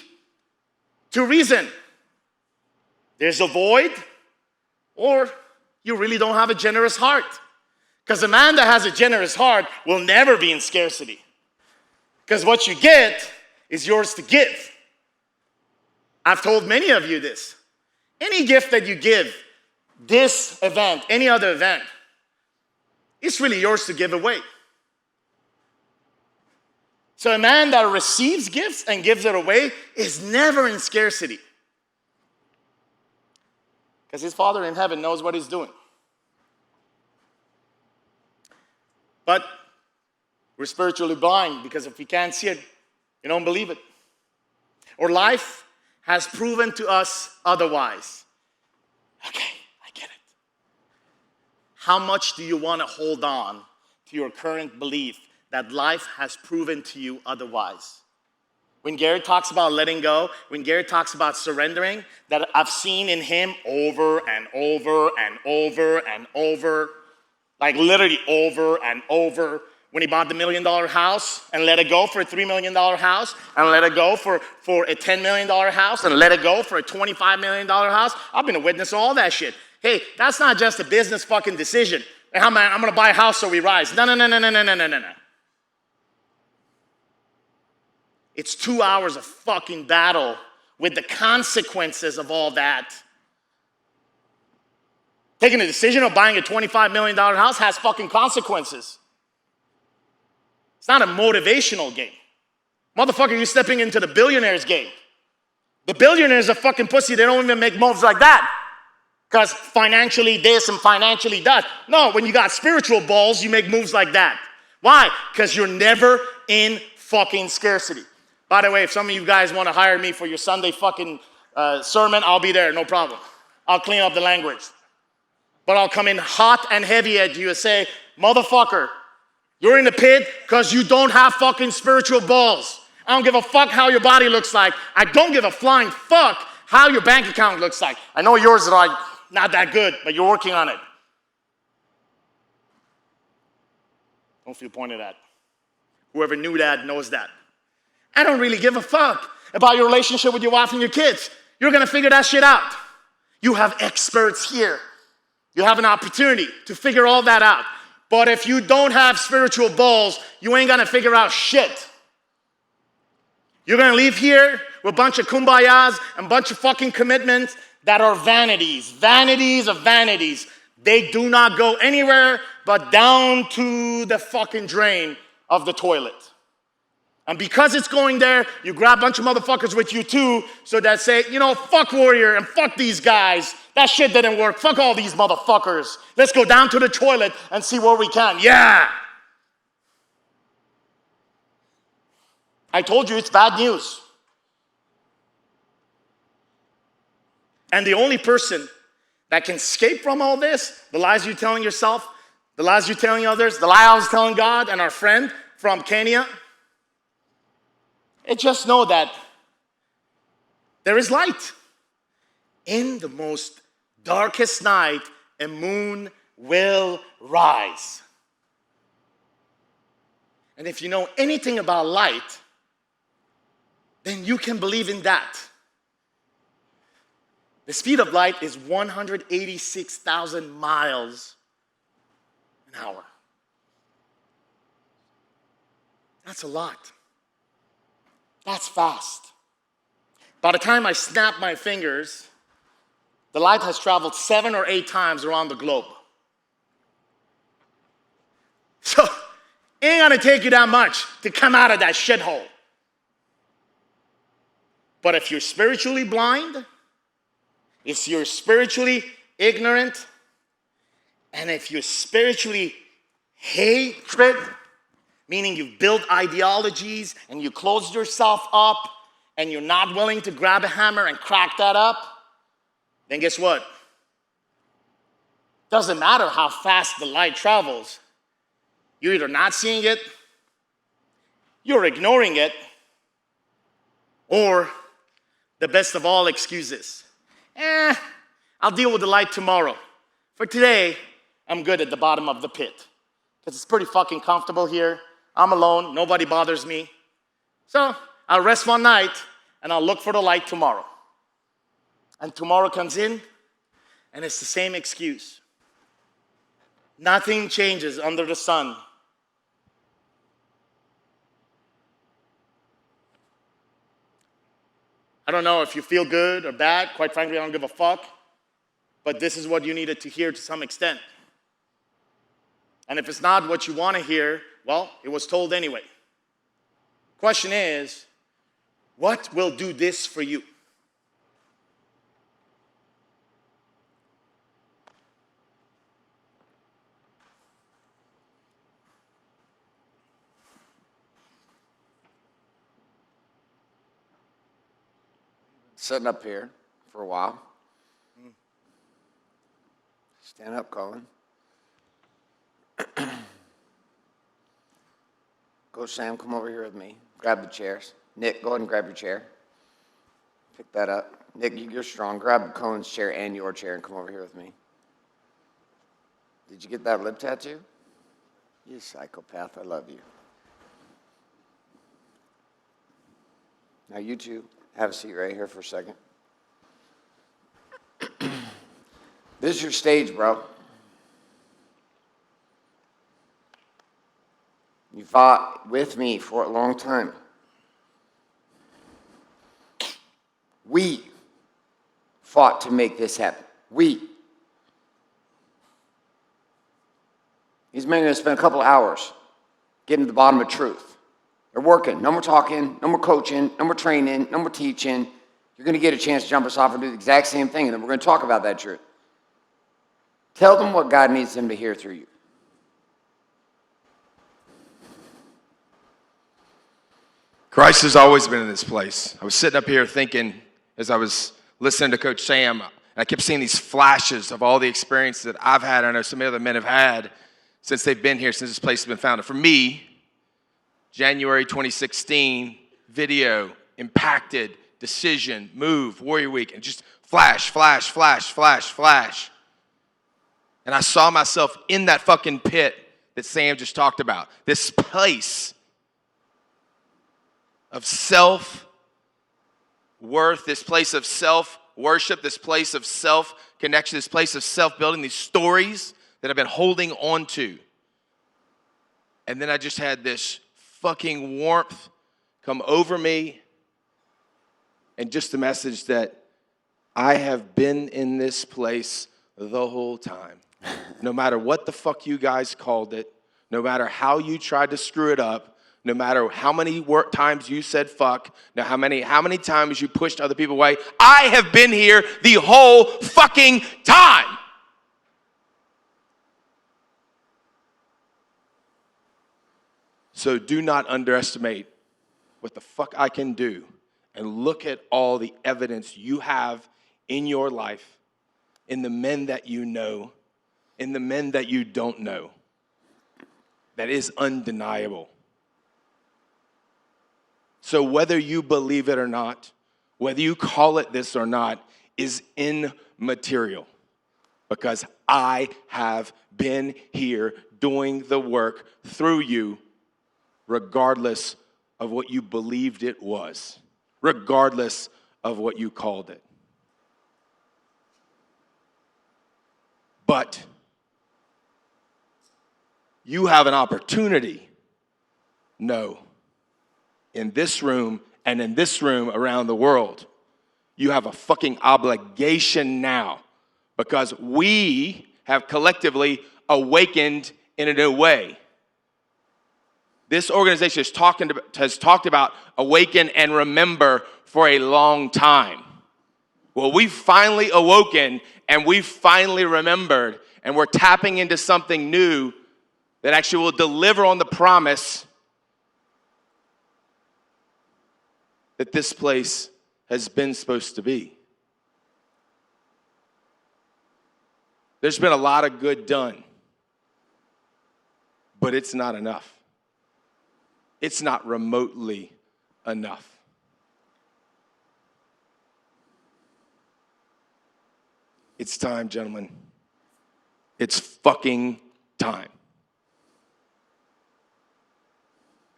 [SPEAKER 3] Two reasons. There's a void, or you really don't have a generous heart. Because a man that has a generous heart will never be in scarcity. Because what you get is yours to give. I've told many of you this. Any gift that you give, this event, any other event, it's really yours to give away. So a man that receives gifts and gives it away is never in scarcity. Because his Father in heaven knows what he's doing. But we're spiritually blind because if we can't see it, we don't believe it. Or life has proven to us otherwise. Okay, I get it. How much do you want to hold on to your current belief that life has proven to you otherwise? When Garrett talks about letting go, when Garrett talks about surrendering, that I've seen in him over and over and over and over, like literally over and over, when he bought the $1 million house and let it go for a $3 million house and let it go for a $10 million house and let it go for a $25 million house. I've been a witness of all that shit. Hey, that's not just a business fucking decision. I'm going to buy a house so we rise. No. It's 2 hours of fucking battle with the consequences of all that. Taking a decision of buying a $25 million house has fucking consequences. It's not a motivational game. Motherfucker, you're stepping into the billionaire's game. The billionaires are fucking pussy. They don't even make moves like that. Because financially this and financially that. No, when you got spiritual balls, you make moves like that. Why? Because you're never in fucking scarcity. By the way, if some of you guys want to hire me for your Sunday fucking sermon, I'll be there, no problem. I'll clean up the language. But I'll come in hot and heavy at you and say, motherfucker, you're in the pit because you don't have fucking spiritual balls. I don't give a fuck how your body looks like. I don't give a flying fuck how your bank account looks like. I know yours is like not that good, but you're working on it. Don't feel pointed at. Whoever knew that knows that. I don't really give a fuck about your relationship with your wife and your kids. You're going to figure that shit out. You have experts here. You have an opportunity to figure all that out. But if you don't have spiritual balls, you ain't going to figure out shit. You're going to leave here with a bunch of kumbayas and a bunch of fucking commitments that are vanities. Vanities of vanities. They do not go anywhere but down to the fucking drain of the toilet. And because it's going there, you grab a bunch of motherfuckers with you too, so that say, you know, fuck Warrior and fuck these guys. That shit didn't work. Fuck all these motherfuckers. Let's go down to the toilet and see where we can. Yeah. I told you it's bad news. And the only person that can escape from all this, the lies you're telling yourself, the lies you're telling others, the lie I was telling God and our friend from Kenya, and just know that there is light. In the most darkest night, a moon will rise. And if you know anything about light, then you can believe in that. The speed of light is 186,000 miles an hour. That's a lot. That's fast. By the time I snap my fingers, the light has traveled 7 or 8 times around the globe. So, it ain't gonna take you that much to come out of that shithole. But if you're spiritually blind, if you're spiritually ignorant, and if you're spiritually hatred, meaning you've built ideologies and you closed yourself up and you're not willing to grab a hammer and crack that up, then guess what? Doesn't matter how fast the light travels. You're either not seeing it, you're ignoring it, or the best of all excuses. I'll deal with the light tomorrow. For today, I'm good at the bottom of the pit. because it's pretty fucking comfortable here. I'm alone, nobody bothers me. So I'll rest one night and I'll look for the light tomorrow. And tomorrow comes in and it's the same excuse. Nothing changes under the sun. I don't know if you feel good or bad. Quite frankly, I don't give a fuck. But this is what you needed to hear to some extent. And if it's not what you want to hear, well, it was told anyway. Question is, what will do this for you?
[SPEAKER 1] Sitting up here for a while. Stand up, Colin. Go, Sam, come over here with me. Grab the chairs. Nick, go ahead and grab your chair. Pick that up. Nick, you're strong. Grab Colin's chair and your chair and come over here with me. Did you get that lip tattoo? You psychopath, I love you. Now you two, have a seat right here for a second. This is your stage, bro. You fought with me for a long time. We fought to make this happen. We. These men are going to spend a couple of hours getting to the bottom of truth. They're working. No more talking, no more coaching, no more training, no more teaching. You're going to get a chance to jump us off and do the exact same thing, and then we're going to talk about that truth. Tell them what God needs them to hear through you.
[SPEAKER 5] Christ has always been in this place. I was sitting up here thinking, as I was listening to Coach Sam, and I kept seeing these flashes of all the experiences that I've had, I know some other men have had, since they've been here, since this place has been founded. For me, January 2016, video, impacted, decision, move, Warrior Week, and just flash, flash, flash, flash, flash. And I saw myself in that fucking pit that Sam just talked about. This place of self-worth, this place of self-worship, this place of self-connection, this place of self-building, these stories that I've been holding on to. And then I just had this fucking warmth come over me, and just the message that I have been in this place the whole time. No matter what the fuck you guys called it, no matter how you tried to screw it up, no matter how many times you said fuck, no how many times you pushed other people away, I have been here the whole fucking time. So do not underestimate what the fuck I can do, and look at all the evidence you have in your life, in the men that you know, in the men that you don't know. That is undeniable. So whether you believe it or not, whether you call it this or not, is immaterial, because I have been here doing the work through you, regardless of what you believed it was, regardless of what you called it. But you have an opportunity, no, in this room and in this room around the world, you have a fucking obligation now, because we have collectively awakened in a new way. This organization has talked about awaken and remember for a long time. Well, we've finally awoken and we've finally remembered, and we're tapping into something new that actually will deliver on the promise that this place has been supposed to be. There's been a lot of good done, but it's not enough. It's not remotely enough. It's time, gentlemen. It's fucking time.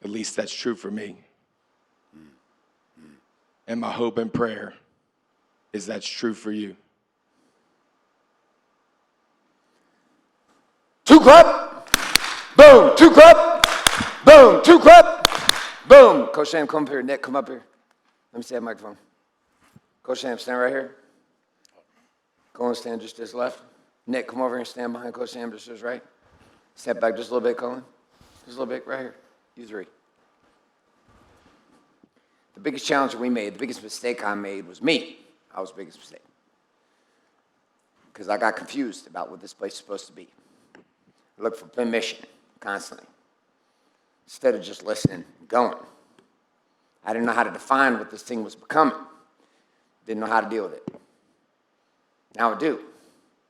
[SPEAKER 5] At least that's true for me. And my hope and prayer is that's true for you.
[SPEAKER 1] 2 clap. Boom. 2 clap. Boom. 2 clap. Boom. Coach Sam, come up here. Nick, come up here. Let me see that microphone. Coach Sam, stand right here. Go and stand just to his left. Nick, come over here and stand behind Coach Sam just to his right. Step back just a little bit, Colin. Just a little bit, right here. You three. The biggest challenge we made, the biggest mistake I made was me. I was the biggest mistake. Because I got confused about what this place is supposed to be. I looked for permission constantly. Instead of just listening and going. I didn't know how to define what this thing was becoming. Didn't know how to deal with it. Now I do.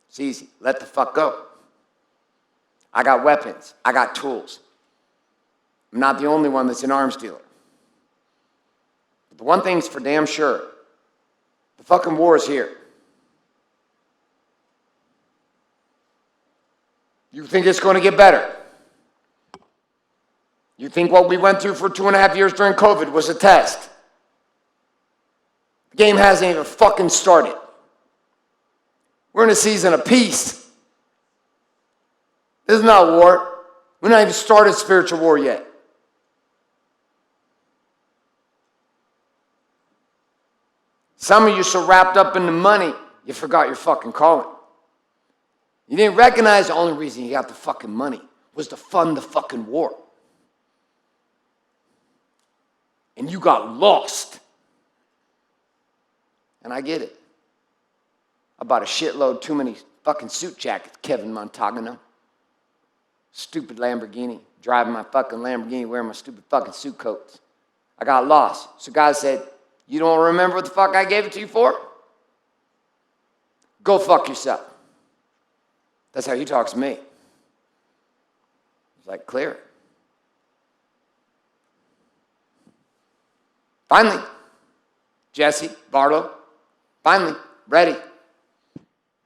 [SPEAKER 1] It's easy. Let the fuck go. I got weapons. I got tools. I'm not the only one that's an arms dealer. But the one thing's for damn sure. The fucking war is here. You think it's going to get better? You think what we went through for 2.5 years during COVID was a test? The game hasn't even fucking started. We're in a season of peace. This is not war. We're not even started spiritual war yet. Some of you so wrapped up in the money, you forgot your fucking calling. You didn't recognize the only reason you got the fucking money was to fund the fucking war. And you got lost. And I get it. I bought a shitload too many fucking suit jackets, Kevin Montagano. Stupid Lamborghini. Driving my fucking Lamborghini, wearing my stupid fucking suit coats. I got lost. So God said, you don't remember what the fuck I gave it to you for? Go fuck yourself. That's how he talks to me. It's like, clear it. Finally, Jesse, Barlow, finally, ready.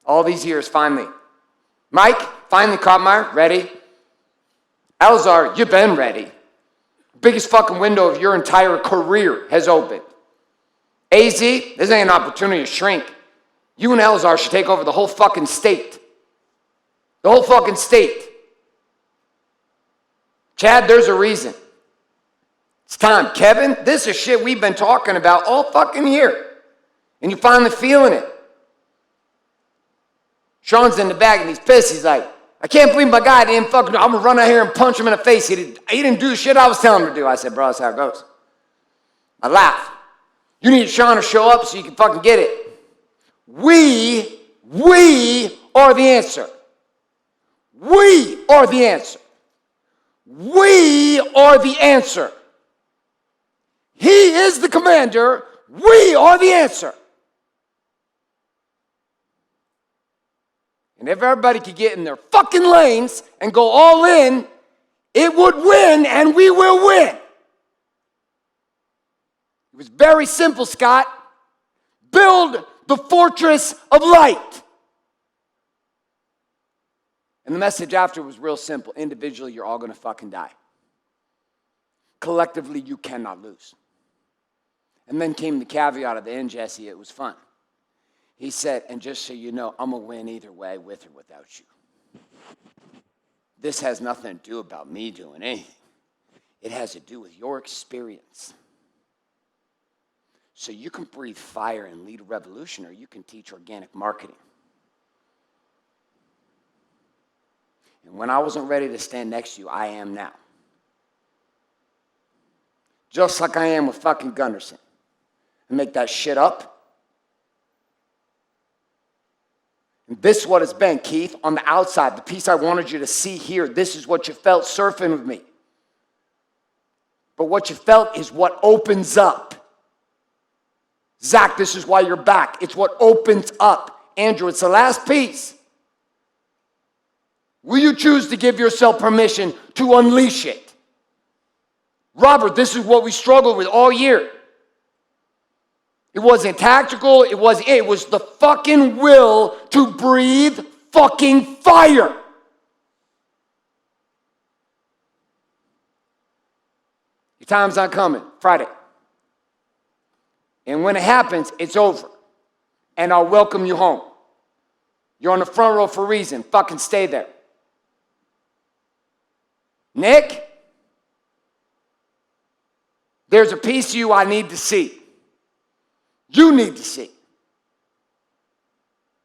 [SPEAKER 1] All these years, finally. Mike, finally, Kopmeyer, ready. Elzar, you've been ready. Biggest fucking window of your entire career has opened. AZ, this ain't an opportunity to shrink. You and Elzar should take over the whole fucking state. The whole fucking state. Chad, there's a reason. It's time. Kevin, this is shit we've been talking about all fucking year. And you're finally feeling it. Sean's in the back and he's pissed. He's like, I can't believe my guy didn't fucking do. I'm gonna run out here and punch him in the face. He didn't do the shit I was telling him to do. I said, bro, that's how it goes. I laugh. You need Sean to show up so you can fucking get it. We are the answer. We are the answer. We are the answer. He is the commander. We are the answer. And if everybody could get in their fucking lanes and go all in, it would win and we will win. It was very simple, Scott. Build the fortress of light. And the message after was real simple. Individually, you're all going to fucking die. Collectively, you cannot lose. And then came the caveat at the end, Jesse. It was fun. He said, and just so you know, I'm going to win either way, with or without you. This has nothing to do about me doing anything. It has to do with your experience. So you can breathe fire and lead a revolution, or you can teach organic marketing. And when I wasn't ready to stand next to you, I am now. Just like I am with fucking Gunderson. And make that shit up. And this is what it's been, Keith, on the outside. The piece I wanted you to see here, this is what you felt surfing with me. But what you felt is what opens up. Zach, this is why you're back. It's what opens up. Andrew, it's the last piece. Will you choose to give yourself permission to unleash it? Robert, this is what we struggled with all year. It wasn't tactical. It was the fucking will to breathe fucking fire. Your time's not coming. Friday. And when it happens, it's over. And I'll welcome you home. You're on the front row for a reason. Fucking stay there. Nick, there's a piece of you I need to see. You need to see.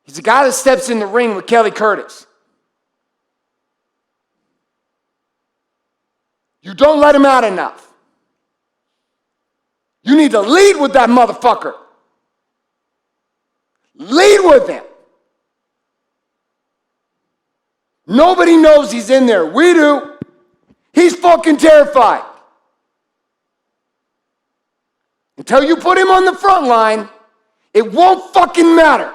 [SPEAKER 1] He's the guy that steps in the ring with Kelly Curtis. You don't let him out enough. You need to lead with that motherfucker. Lead with him. Nobody knows he's in there. We do. He's fucking terrified. Until you put him on the front line, it won't fucking matter.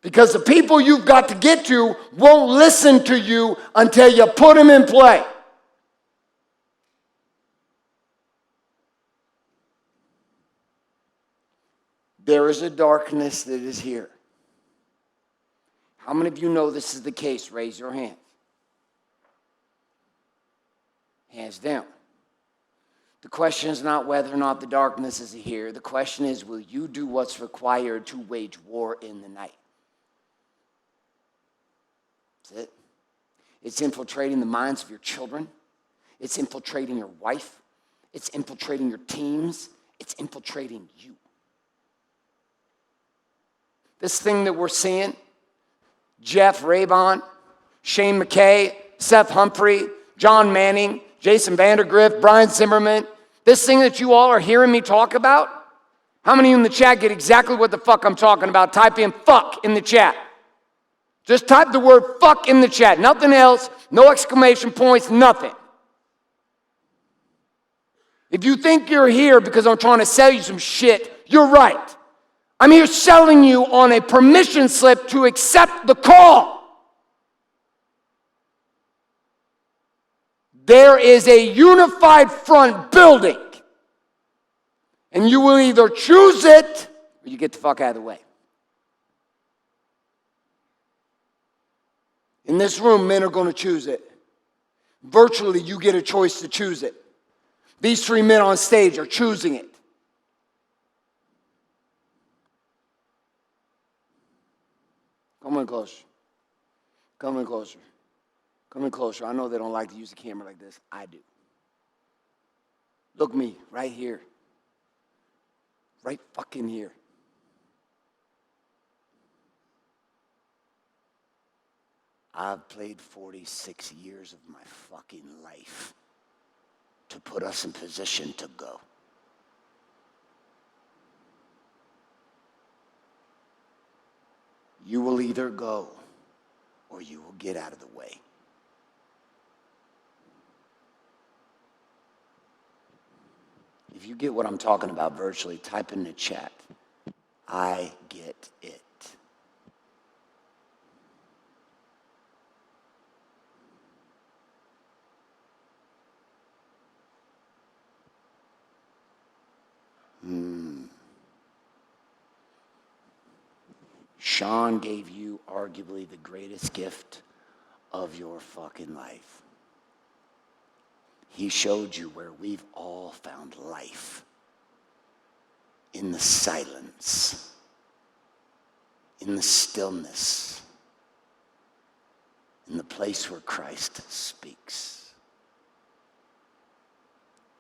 [SPEAKER 1] Because the people you've got to get to won't listen to you until you put him in play. There is a darkness that is here. How many of you know this is the case? Raise your hand. Hands down. The question is not whether or not the darkness is here. The question is, will you do what's required to wage war in the night? That's it. It's infiltrating the minds of your children. It's infiltrating your wife. It's infiltrating your teams. It's infiltrating you. This thing that we're seeing, Jeff Rabon, Shane McKay, Seth Humphrey, John Manning, Jason Vandergrift, Brian Zimmerman, this thing that you all are hearing me talk about, how many in the chat get exactly what the fuck I'm talking about? Type in fuck in the chat. Just type the word fuck in the chat. Nothing else, no exclamation points, nothing. If you think you're here because I'm trying to sell you some shit, you're right. I'm here selling you on a permission slip to accept the call. There is a unified front building. And you will either choose it or you get the fuck out of the way. In this room, men are going to choose it. Virtually, you get a choice to choose it. These three men on stage are choosing it. Come in closer. Come in closer. Come in closer. I know they don't like to use the camera like this. I do. Look me, right here. Right fucking here. I've played 46 years of my fucking life to put us in position to go. You will either go or you will get out of the way. If you get what I'm talking about virtually, type in the chat. I get it. Sean gave you arguably the greatest gift of your fucking life. He showed you where we've all found life. In the silence. In the stillness. In the place where Christ speaks.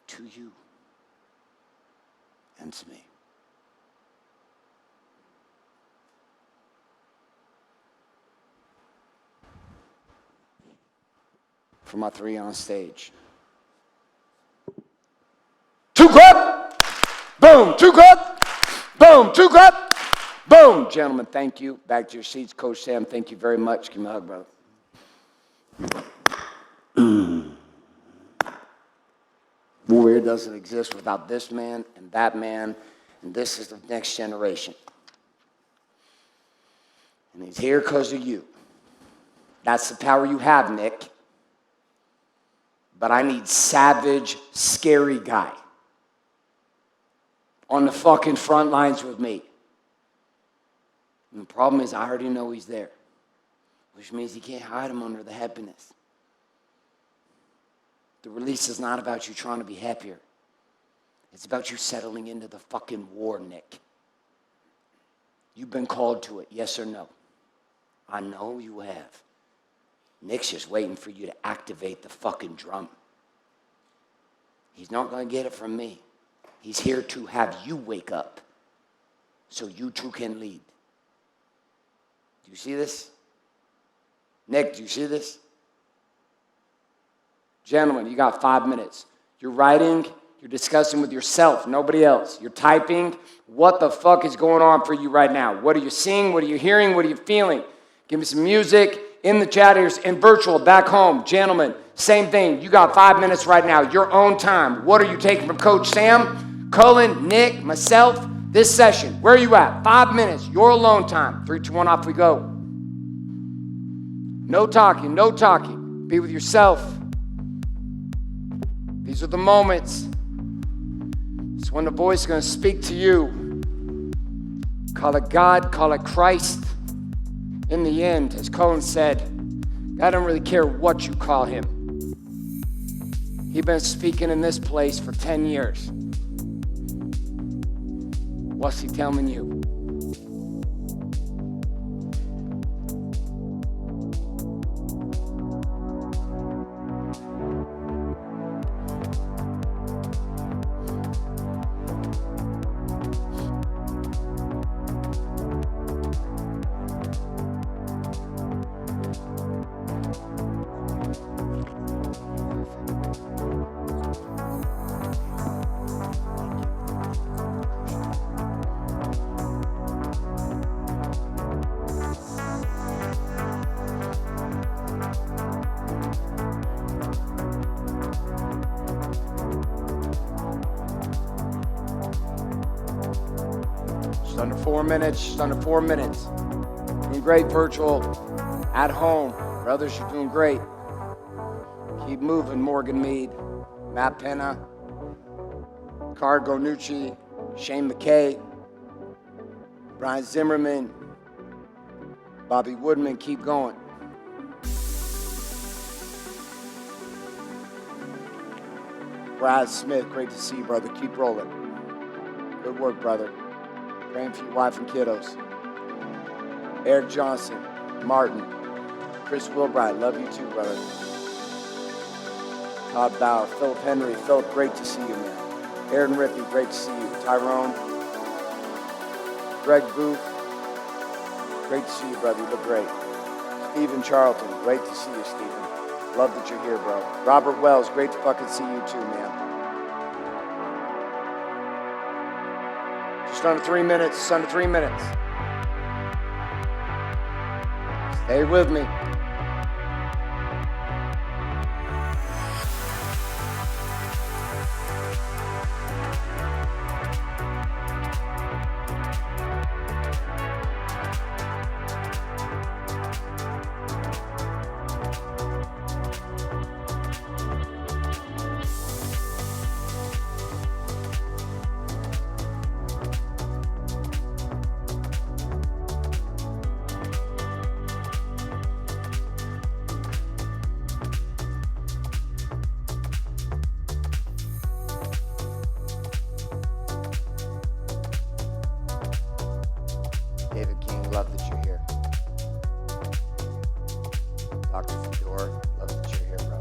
[SPEAKER 1] To you. And to me. For my three on stage. Two clap! Boom! Two clap! Boom! Two clap! Boom! Gentlemen, thank you. Back to your seats. Coach Sam, thank you very much. Give me a hug, brother. Warrior doesn't exist without this man and that man, and this is the next generation. And he's here because of you. That's the power you have, Nick. But I need savage, scary guy on the fucking front lines with me. And the problem is I already know he's there, which means he can't hide him under the happiness. The release is not about you trying to be happier. It's about you settling into the fucking war, Nick. You've been called to it, yes or no? I know you have. Nick's just waiting for you to activate the fucking drum. He's not going to get it from me. He's here to have you wake up so you too can lead. Do you see this? Nick, do you see this? Gentlemen, you got 5 minutes. You're writing, you're discussing with yourself, nobody else. You're typing. What the fuck is going on for you right now? What are you seeing? What are you hearing? What are you feeling? Give me some music in the chat here, in virtual, back home. Gentlemen, same thing. You got 5 minutes right now, your own time. What are you taking from Coach Sam, Cullen, Nick, myself, this session? Where are you at? 5 minutes, your alone time. 3, 2, 1, off we go. No talking, no talking. Be with yourself. These are the moments. It's when the voice is going to speak to you. Call it God, call it Christ. In the end, as Cullen said, God don't really care what you call him. He's been speaking in this place for 10 years. What's he telling you? Just under 4 minutes, just under 4 minutes. Doing great, virtual, at home. Brothers, you're doing great. Keep moving, Morgan Mead, Matt Penna, Card Gonucci, Shane McKay, Brian Zimmerman, Bobby Woodman, keep going. Brad Smith, great to see you, brother. Keep rolling. Good work, brother. Praying for your wife and kiddos. Eric Johnson, Martin, Chris Wilbright, love you too, brother. Todd Bauer, Philip Henry, Philip, great to see you, man. Aaron Rippey, great to see you. Tyrone, Greg Booth, great to see you, brother. You look great. Stephen Charlton, great to see you, Stephen. Love that you're here, bro. Robert Wells, great to fucking see you too, man. Just under 3 minutes, just under 3 minutes. Stay with me. David King, love that you're here. Dr. Fedor, love that you're here, bro.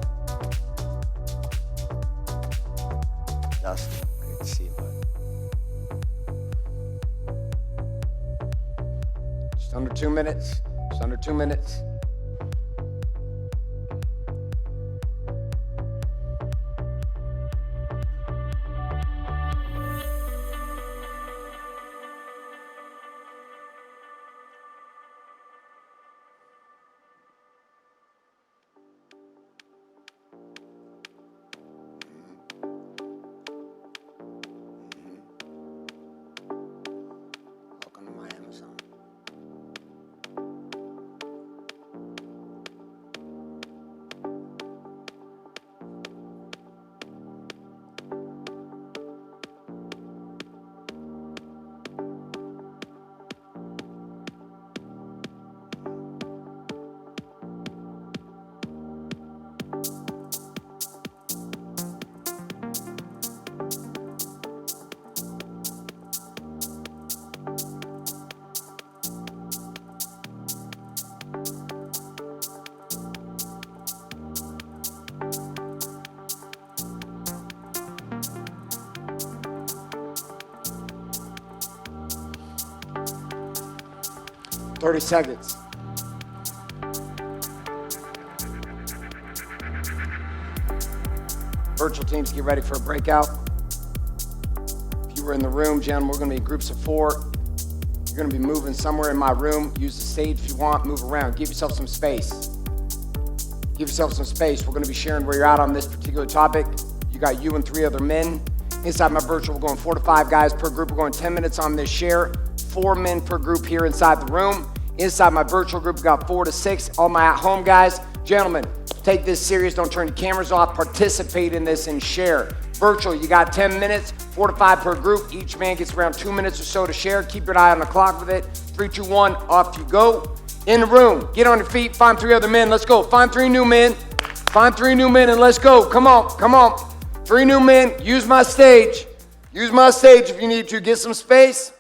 [SPEAKER 1] Dustin, great to see you, bud. Just under 2 minutes. Just under 2 minutes. Welcome to my Amazon. 30 seconds. Virtual teams, get ready for a breakout. If you were in the room, gentlemen, we're gonna be in groups of 4. You're gonna be moving somewhere in my room. Use the stage if you want, move around. Give yourself some space. Give yourself some space. We're gonna be sharing where you're at on this particular topic. You got you and 3 other men. Inside my virtual, we're going 4 to 5 guys per group. We're going 10 minutes on this share. 4 men per group here inside the room. Inside my virtual group, we got 4 to 6. All my at-home guys, gentlemen, take this serious. Don't turn your cameras off. Participate in this and share. Virtual, you got 10 minutes, 4 to 5 per group. Each man gets around 2 minutes or so to share. Keep your eye on the clock with it. 3, 2, 1, off you go. In the room, get on your feet, find 3 other men. Let's go. Find 3 new men. Find 3 new men and let's go. Come on, come on. 3 new men. Use my stage. Use my stage if you need to. Get some space.